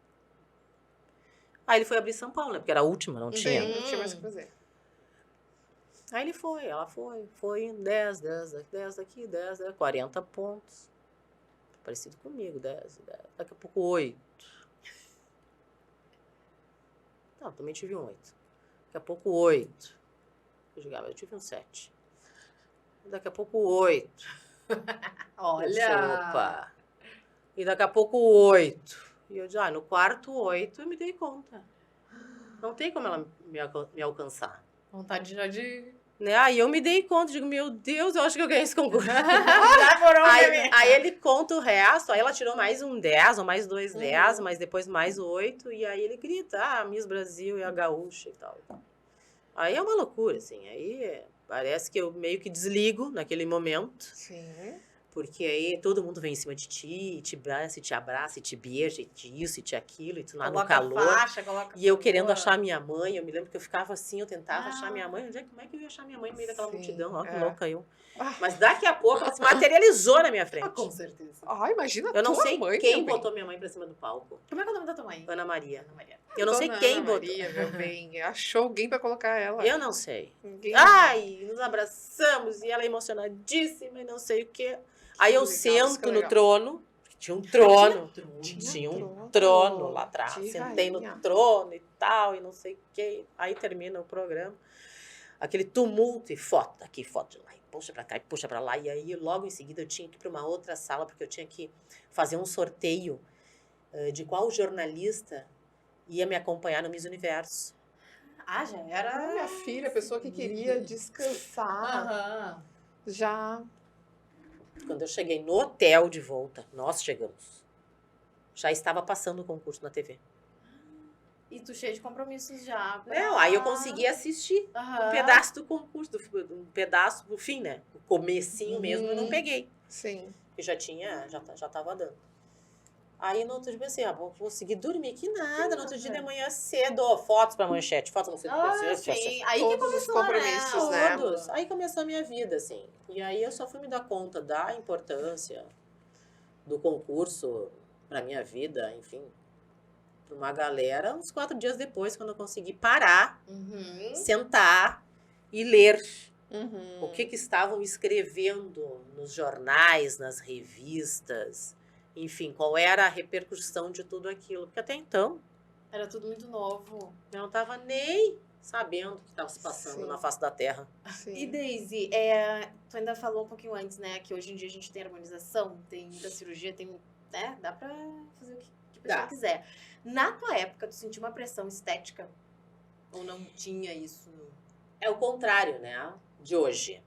Aí ele foi abrir São Paulo, né? Porque era a última, não tinha. Não tinha mais o que fazer. Aí ele foi, ela foi. Foi 10 daqui, 10, 40 pontos. Parecido comigo, 10. Daqui a pouco 8. Não, também tive um 8. Daqui a pouco 8. Eu tive um 7. Daqui a pouco 8. Olha! Opa! E daqui a pouco 8. E eu disse, no quarto 8 eu me dei conta. Não tem como ela me alcançar. Vontade já de... Né? Aí eu me dei conta, digo, meu Deus, eu acho que eu ganhei esse concurso. aí ele conta o resto, aí ela tirou mais um 10, ou mais 2 10, mas depois mais 8, e aí ele grita, Miss Brasil e a gaúcha e tal. Aí é uma loucura, assim, aí parece que eu meio que desligo naquele momento. Sim. Porque aí todo mundo vem em cima de ti, te abraça, e te beija, e te isso, e te aquilo, e tu lá no calor. E eu querendo achar minha mãe, eu me lembro que eu ficava assim, eu tentava achar minha mãe. Como é que eu ia achar minha mãe no meio daquela multidão? Ó, que louca eu. Mas daqui a pouco ela se materializou na minha frente. Com certeza. Imagina eu não sei mãe quem também. botou minha mãe pra cima do palco. Como é que é o nome da tua mãe? Ana Maria. Eu não sei quem botou. Maria, meu bem, achou alguém pra colocar ela. Eu não sei. Ninguém... Nos abraçamos, e ela emocionadíssima, e não sei o quê. Aí eu sento no trono, tinha um trono, tinha um trono lá atrás, sentei no trono e tal, e não sei o quê. Aí termina o programa, aquele tumulto, e foto aqui, foto de lá, e puxa pra cá, e puxa pra lá. E aí logo em seguida eu tinha que ir pra uma outra sala, porque eu tinha que fazer um sorteio de qual jornalista ia me acompanhar no Miss Universo. Já era... Minha filha, a pessoa que queria descansar, já... Quando eu cheguei no hotel de volta, nós chegamos. Já estava passando o concurso na TV. E tu cheio de compromissos já. Não, aí eu consegui assistir um pedaço do concurso, um pedaço do fim, né? O comecinho mesmo eu não peguei. Sim. Porque já tava dando. Aí no outro dia eu pensei, vou conseguir dormir, que nada. No outro dia de manhã cedo, fotos pra manchete, fotos não sei o que. Sim. Aí todos que começou, os compromissos, né? Todos. Aí começou a minha vida, assim. E aí eu só fui me dar conta da importância do concurso pra minha vida, enfim. Pra uma galera, uns 4 dias depois, quando eu consegui parar, sentar e ler o que estavam escrevendo nos jornais, nas revistas. Enfim, qual era a repercussão de tudo aquilo. Porque até então... Era tudo muito novo. Eu não estava nem sabendo o que estava se passando na face da Terra. Sim. E Daisy, tu ainda falou um pouquinho antes, né? Que hoje em dia a gente tem harmonização, tem muita cirurgia, tem... né? Dá pra fazer o que a pessoa quiser. Na tua época, tu sentiu uma pressão estética? Ou não tinha isso? É o contrário, né? De hoje.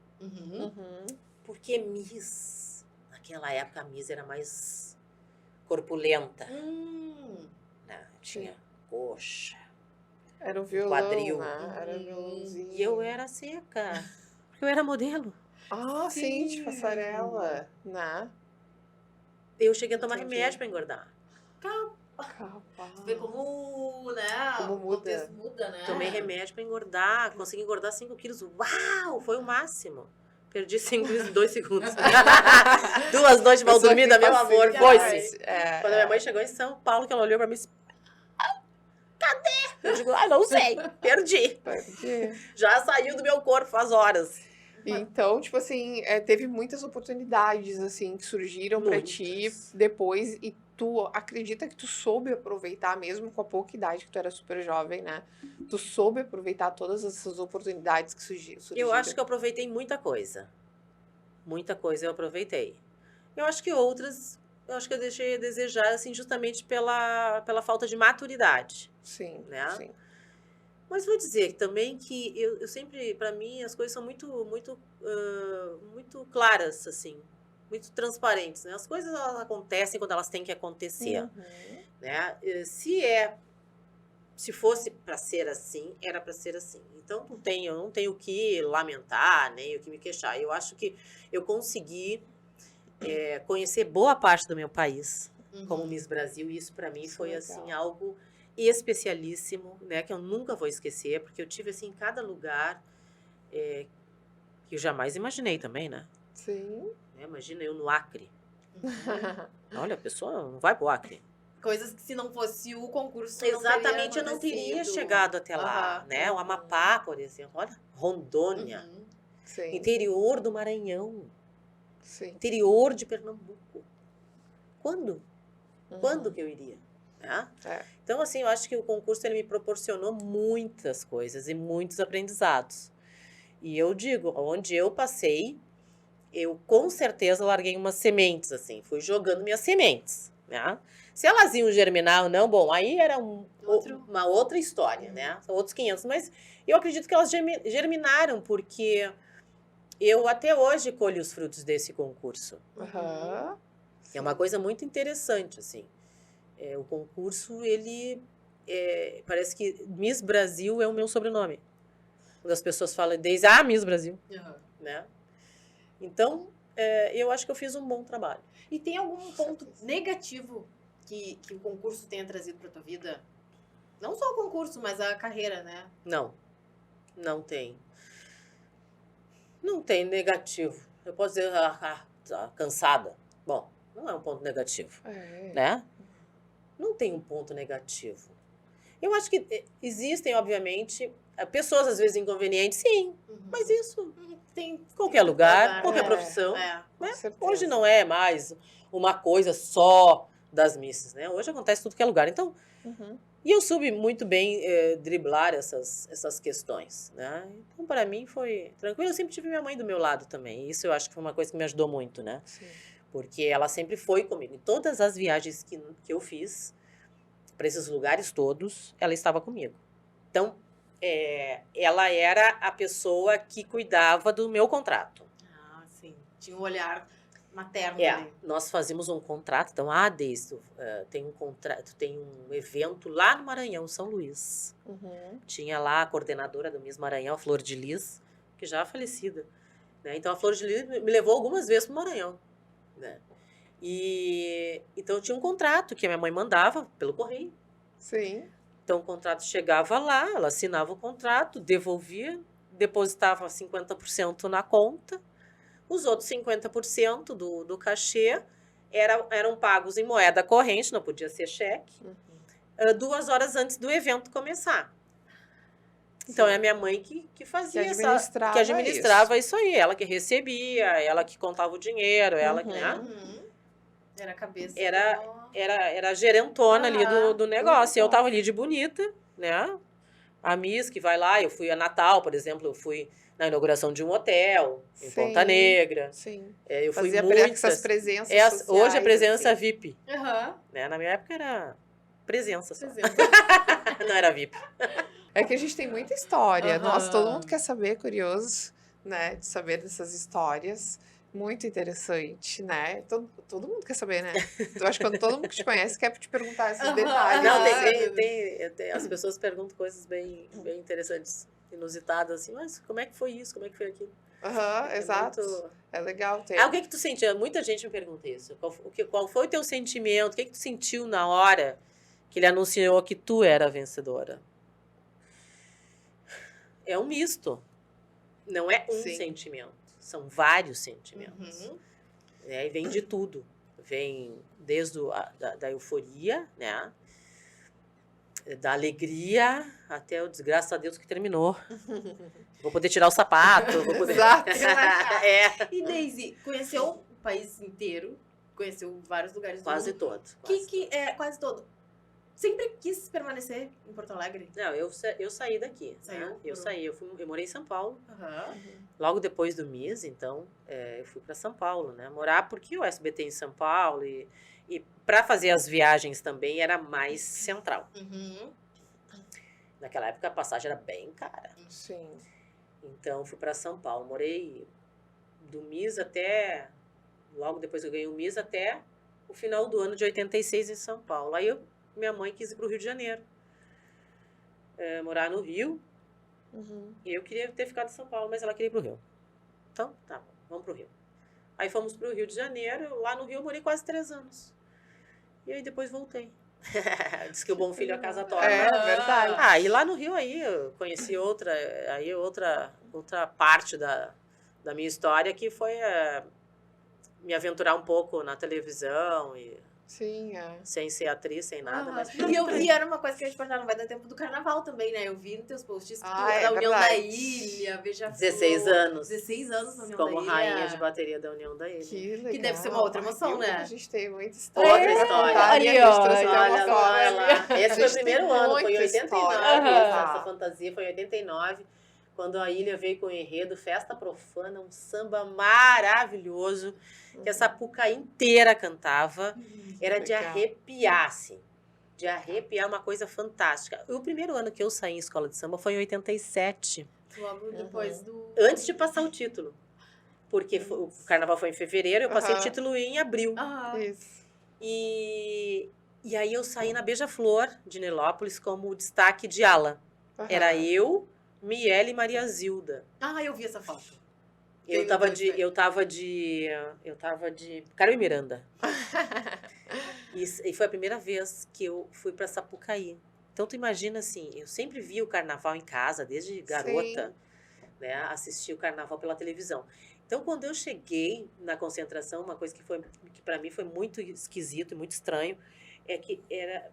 Porque Miss... Naquela época, a Miss era mais... corpulenta, né? Tinha coxa, era o violão, quadril, né? Era violãozinho. E eu era seca, porque eu era modelo. Sim, de passarela, né? Eu cheguei a tomar remédio para engordar. Tu vê como, né? Como o contexto muda, né? Tomei remédio para engordar, consegui engordar 5 quilos. Uau, foi o máximo. Perdi 2 segundos. 2 noites mal dormida, meu amor, foi-se. Quando a minha mãe chegou em São Paulo, que ela olhou pra mim e disse, cadê? Eu digo, não sei, perdi. Já saiu do meu corpo faz horas. Então, tipo assim, teve muitas oportunidades, assim, que surgiram pra ti depois e tu acredita que tu soube aproveitar, mesmo com a pouca idade, que tu era super jovem, né? Tu soube aproveitar todas essas oportunidades que surgiram? Eu acho que eu aproveitei muita coisa. Muita coisa eu aproveitei. Eu acho que outras, eu deixei a desejar, assim, justamente pela falta de maturidade. Sim, né? sim. Mas vou dizer também que eu sempre, para mim, as coisas são muito claras, assim, muito transparentes, né? As coisas elas acontecem quando elas têm que acontecer, né? Se fosse para ser assim, era para ser assim. Então eu não tenho o que lamentar, nem o que me queixar. Eu acho que eu consegui conhecer boa parte do meu país como Miss Brasil, e isso para mim foi assim algo especialíssimo, né, que eu nunca vou esquecer, porque eu tive assim em cada lugar que eu jamais imaginei também, né? Sim. Imagina eu no Acre. Olha, a pessoa não vai pro Acre. Coisas que se não fosse o concurso exatamente, eu não teria chegado até lá, né? O Amapá, por exemplo, olha, Rondônia, interior do Maranhão, interior de Pernambuco. Quando? Quando que eu iria? Né? Então, assim, eu acho que o concurso ele me proporcionou muitas coisas e muitos aprendizados. E eu digo, onde eu passei, eu com certeza larguei umas sementes, assim, fui jogando minhas sementes, né? Se elas iam germinar ou não, bom, aí era uma outra história, né? São outros 500, mas eu acredito que elas germinaram, porque eu até hoje colho os frutos desse concurso. É uma coisa muito interessante, assim. O concurso, ele parece que Miss Brasil é o meu sobrenome. Quando as pessoas falam desde Miss Brasil, né? Então, eu acho que eu fiz um bom trabalho. E tem algum ponto negativo que o concurso tenha trazido para tua vida? Não só o concurso, mas a carreira, né? Não tem. Não tem negativo. Eu posso dizer, cansada. Bom, não é um ponto negativo, né? Não tem um ponto negativo. Eu acho que existem, obviamente, pessoas às vezes inconvenientes, sim, mas isso tem em qualquer lugar, qualquer profissão. Né? Hoje não é mais uma coisa só das missas, né? Hoje acontece em tudo que é lugar. Então, e eu soube muito bem driblar essas questões, né? Então, para mim, foi tranquilo. Eu sempre tive minha mãe do meu lado também. Isso eu acho que foi uma coisa que me ajudou muito, né? Sim. Porque ela sempre foi comigo. Em todas as viagens que eu fiz, para esses lugares todos, ela estava comigo. Então, ela era a pessoa que cuidava do meu contrato. Sim. Tinha um olhar materno. Nós fazíamos um contrato. Então, tem um contrato, tem um evento lá no Maranhão, São Luís. Tinha lá a coordenadora do Miss Maranhão, a Flor de Lis, que já é falecida. Né? Então, a Flor de Lis me levou algumas vezes para o Maranhão. Né? E então tinha um contrato que a minha mãe mandava pelo correio. Sim. Então o contrato chegava lá, ela assinava o contrato, devolvia, depositava 50% na conta, os outros 50% do cachê eram pagos em moeda corrente, não podia ser cheque, 2 horas antes do evento começar. Então, é a minha mãe que fazia que administrava isso aí. Ela que recebia, ela que contava o dinheiro, ela que, né? Era a cabeça. Era a gerentona ali do negócio. Eu tava ali de bonita, né? A Miss que vai lá, eu fui a Natal, por exemplo, eu fui na inauguração de um hotel em Ponta Negra. Sim. Eu fui essas presenças sociais, hoje é presença assim. VIP. Né? Na minha época era presença só. Não era VIP. É que a gente tem muita história. Nossa, todo mundo quer saber, curioso, né? De saber dessas histórias. Muito interessante, né? Todo mundo quer saber, né? Eu acho que quando todo mundo que te conhece quer te perguntar esses detalhes. Não, as pessoas perguntam coisas bem interessantes, inusitadas, assim, mas como é que foi isso? Como é que foi aquilo? Exato. É legal ter. O que tu sentiu? Muita gente me pergunta isso. Qual foi o teu sentimento? O que tu sentiu na hora que ele anunciou que tu era a vencedora? É um misto. Não é um sentimento. São vários sentimentos. E vem de tudo. Vem desde da euforia, né? Da alegria até o desgraças a Deus que terminou. Vou poder tirar o sapato. Vou poder... Exato. E Daisy, conheceu o país inteiro? Conheceu vários lugares do Quase mundo? todo. Quase todo. Sempre quis permanecer em Porto Alegre? Não, eu saí daqui. Saiu? Né? Eu morei em São Paulo. Uhum. Logo depois do MIS, então, eu fui para São Paulo, né? Morar porque o SBT em São Paulo e para fazer as viagens também era mais central. Naquela época a passagem era bem cara. Sim. Então, fui para São Paulo. Morei do MIS até... Logo depois que eu ganhei o MIS, até o final do ano de 86 em São Paulo. Aí minha mãe quis ir para o Rio de Janeiro. Morar no Rio. E eu queria ter ficado em São Paulo, mas ela queria ir para o Rio. Então, tá bom, vamos para o Rio. Aí fomos para o Rio de Janeiro. Lá no Rio eu morei quase 3 anos. E aí depois voltei. Diz que o bom filho a casa torna. É verdade. E lá no Rio aí eu conheci outra parte da minha história, que foi me aventurar um pouco na televisão e Sim, sem ser atriz, sem nada. Mas E eu vi, era uma coisa que a gente perguntar, não vai dar tempo do carnaval também, né? Eu vi nos teus posts que é da União verdade. da Ilha, Beija-Flor. 16 anos. 16 anos na União Como da Ilha. rainha de bateria da União da Ilha. Que legal. Que deve ser uma outra emoção, Viu? né? A gente tem muita história. Outra história. Ali, ó, Olha lá. Esse foi o gente tem primeiro ano, foi em muita 89. história. Essa fantasia foi em 89, quando a Ilha veio com o enredo Festa Profana, um samba maravilhoso, que a Sapucaí inteira cantava. Era de Legal. arrepiar, assim. De arrepiar, uma coisa fantástica. O primeiro ano que eu saí em escola de samba foi em 87. Logo depois do... Antes de passar o título. Porque o carnaval foi em fevereiro, eu passei o título em abril. Isso. E aí eu saí na Beija-Flor de Nilópolis como destaque de ala. Era eu, Miele e Maria Zilda. Eu vi essa foto. Eu tava de Carmen Miranda. E foi a primeira vez que eu fui pra Sapucaí. Então tu imagina assim, eu sempre vi o carnaval em casa, desde garota, né? Assisti o carnaval pela televisão. Então quando eu cheguei na concentração, uma coisa que para mim foi muito esquisito e muito estranho, é que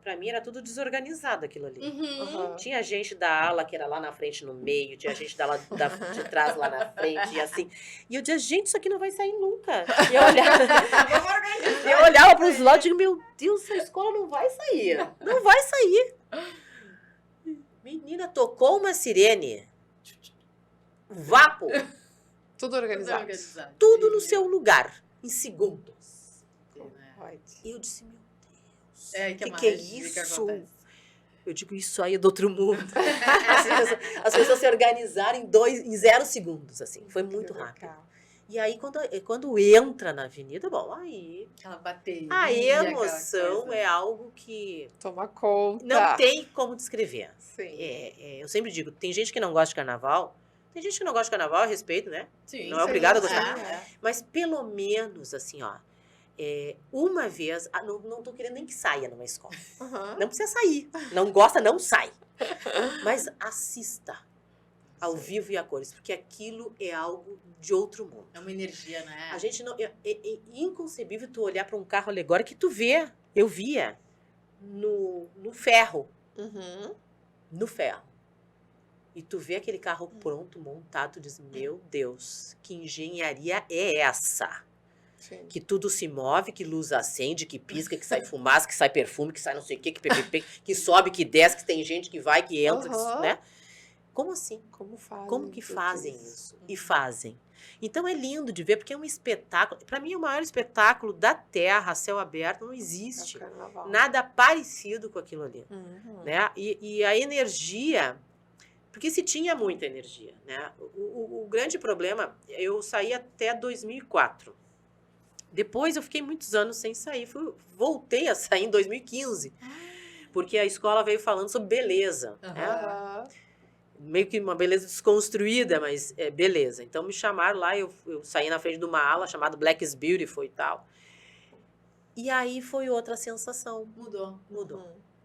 para mim era tudo desorganizado aquilo ali. Tinha gente da ala que era lá na frente no meio, tinha gente de trás lá na frente e assim. E eu dizia, gente, isso aqui não vai sair nunca. E eu olhava para os lados e digo, meu Deus, essa escola não vai sair. Não vai sair. Menina, tocou uma sirene. Vapo. Tudo organizado. Tudo no seu lugar, em segundos. E eu disse, meu Deus, que é isso? Eu digo, isso aí é do outro mundo. As pessoas se organizaram em 0 segundos, assim. Foi muito rápido. E aí, quando entra na avenida, bom, aí... Aquela bateria. A emoção é algo que... Toma conta. Não tem como descrever. Sim. Eu sempre digo, tem gente que não gosta de carnaval. Tem gente que não gosta de carnaval, eu respeito, né? Sim, não é obrigado a gostar. É. Mas pelo menos, assim, ó... uma vez, não tô querendo nem que saia numa escola. Não precisa sair. Não gosta, não sai. Mas assista ao vivo e a cores, porque aquilo é algo de outro mundo. É uma energia, né? A gente não... É inconcebível tu olhar para um carro alegórico que tu vê. Eu via no ferro. No ferro. E tu vê aquele carro pronto, montado, tu diz, meu Deus, que engenharia é essa? Sim. Que tudo se move, que luz acende, que pisca, que sai fumaça, que sai perfume, que sai não sei o quê, que sobe, que desce, que tem gente que vai, que entra, né? Como assim? Como que fazem isso? E fazem. Então é lindo de ver, porque é um espetáculo. Para mim, o maior espetáculo da Terra, a céu aberto, não existe. Nada parecido com aquilo ali. Né? E a energia... Porque se tinha muita energia, né? O grande problema, eu saí até 2004. Depois eu fiquei muitos anos sem sair. Voltei a sair em 2015. Porque a escola veio falando sobre beleza. Né? Meio que uma beleza desconstruída, mas beleza. Então me chamaram lá, eu saí na frente de uma ala chamada Black is Beautiful e tal. E aí foi outra sensação. Mudou.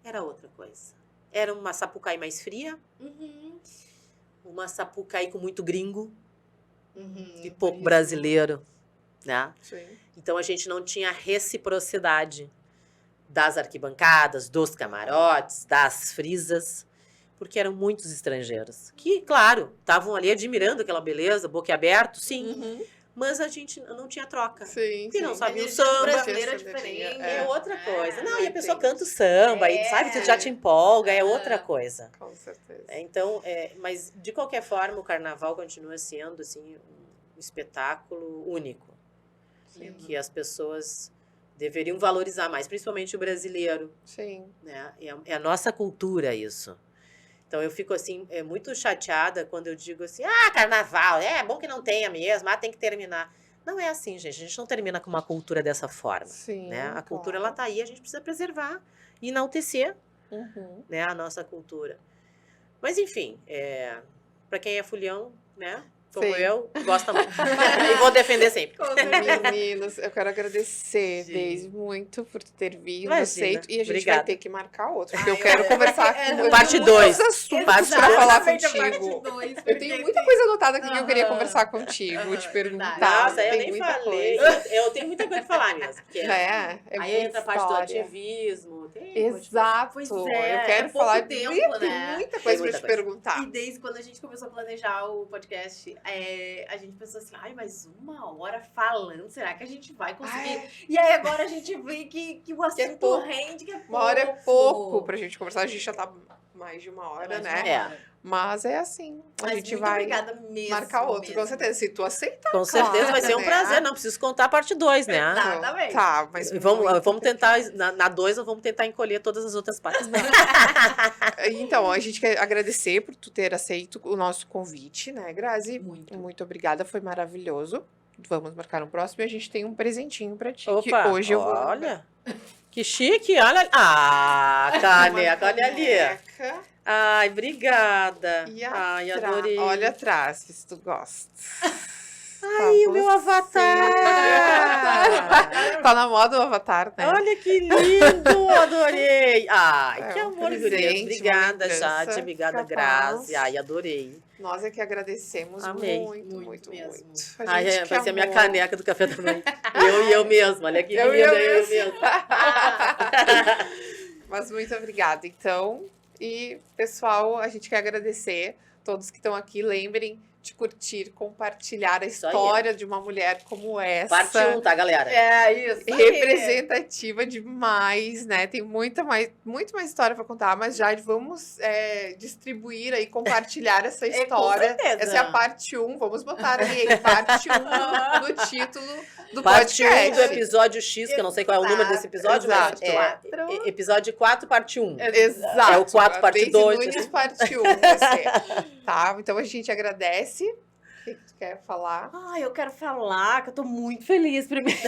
Era outra coisa. Era uma Sapucaí mais fria. Uma Sapucaí com muito gringo. e pouco brasileiro, né? Sim. Então, a gente não tinha reciprocidade das arquibancadas, dos camarotes, das frisas, porque eram muitos estrangeiros. Que, claro, estavam ali admirando aquela beleza, boquiaberto, sim, mas a gente não tinha troca. Sim, porque não sabia o A samba. brasileira é diferente. É outra coisa. Não, não e a pessoa tem canta o samba, e sabe, tu já te empolga, é outra coisa. Com certeza. Então, mas de qualquer forma, o carnaval continua sendo, assim, um espetáculo único. Sim. Que as pessoas deveriam valorizar mais, principalmente o brasileiro. Sim. Né? É a nossa cultura isso. Então eu fico assim, muito chateada quando eu digo assim, carnaval, é bom que não tenha mesmo, tem que terminar. Não é assim, gente, a gente não termina com uma cultura dessa forma. Sim, né? A cultura, claro. ela tá aí, a gente precisa preservar e enaltecer né, a nossa cultura. Mas enfim, para quem é fulião, né? Como Sim. eu, gosta muito. E vou defender sempre. Meninos, eu quero agradecer, Deise, muito por ter vindo, Imagina. aceito. E a gente Obrigada. vai ter que marcar outro, porque eu quero conversar com Parte muitos 2. assuntos Parte para dois. falar Exatamente, a contigo. parte 2, Eu tenho muita coisa anotada aqui que eu queria Aham. conversar contigo, te perguntar. Nossa, eu tem nem muita falei. coisa. Eu tenho muita coisa pra falar mesmo. Porque É aí muita entra a parte do história. ativismo. Exato. Pois eu é, quero é pouco falar tempo, tem né? muita Tem coisa muita pra te coisa. perguntar. E desde quando a gente começou a planejar o podcast, a gente pensou assim, mas 1 hora falando, será que a gente vai conseguir? E aí agora a gente vê que o assunto pouco. rende, que é pouco. 1 hora é pouco pra gente conversar, a gente já tá mais de 1 hora, Mais de né? uma hora. Mas é assim, a Mas gente muito vai obrigada mesmo. marcar outro, com mesmo. certeza. Se tu aceitar, Com certeza vai ser um né? prazer. Não preciso contar a parte 2, né? Exatamente. Tá, mas Vamos tentar, na 2, vamos tentar encolher todas as outras partes. Então, a gente quer agradecer por tu ter aceito o nosso convite, né, Grazi? Muito. Obrigada, foi maravilhoso. Vamos marcar um próximo e a gente tem um presentinho pra ti. que Opa, hoje eu vou. olha. Que chique, olha. Caneca, olha ali. Caneca. Ai, obrigada. E Ai, atrás- adorei. Olha atrás, se tu gosta. Ai, o meu avatar. Tá na moda o avatar, né? Olha que lindo, adorei. Ai, É que um amor, presente, gurias. uma Obrigada, lembrança, Jade. Obrigada, capaz. Grazi. Ai, adorei. Nós é que agradecemos Amei. muito mesmo. muito. Ai, gente que vai ser a minha amou. caneca do café da manhã. Eu mesma. Olha que Eu linda, eu mesma. mesma. Mas muito obrigada, então. E, pessoal, a gente quer agradecer todos que estão aqui. Lembrem de curtir, compartilhar a Isso aí. história de uma mulher como essa. Parte 1, tá, galera? É isso. Representativa demais, né? Tem muito mais história para contar, mas já vamos distribuir aí, compartilhar essa história. com certeza. Essa é a parte 1, vamos botar ali, parte 1 no título do Parte 1 podcast. do episódio X, que eu não sei qual é o número desse episódio, mas Exato. episódio 4, parte 1. Exato. É o 4, parte Daisy 2. Nunes, parte 1 vai ser. Tá? Então a gente agradece. O que tu quer falar? Eu quero falar que eu tô muito feliz primeiro.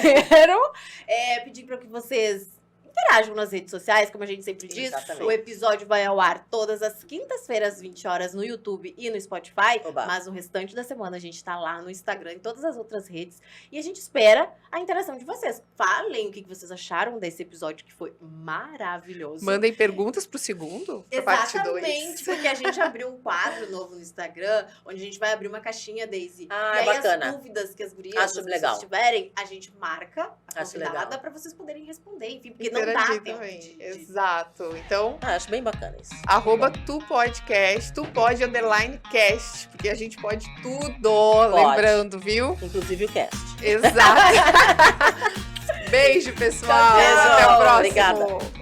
Pedir para que vocês interajam nas redes sociais, como a gente sempre diz. Exatamente. O episódio vai ao ar todas as quintas-feiras, às 20 horas, no YouTube e no Spotify. Oba. Mas o restante da semana a gente tá lá no Instagram e todas as outras redes. E a gente espera a interação de vocês. Falem o que vocês acharam desse episódio, que foi maravilhoso. Mandem perguntas pro segundo? Pra parte 2. Exatamente, porque a gente abriu um quadro novo no Instagram, onde a gente vai abrir uma caixinha, Daisy. Ah, e aí bacana. as dúvidas que as gurias, Acho as legal. pessoas tiverem, a gente marca a Acho convidada legal. pra vocês poderem responder, enfim, porque não dá Interagir tempo também. de- Exato. Então, Acho bem bacana isso. @tupodcast, @cast, porque a gente pode tudo, lembrando, viu? Inclusive o cast. Exato. Beijo, pessoal. Beijo. Até o próximo. Obrigada.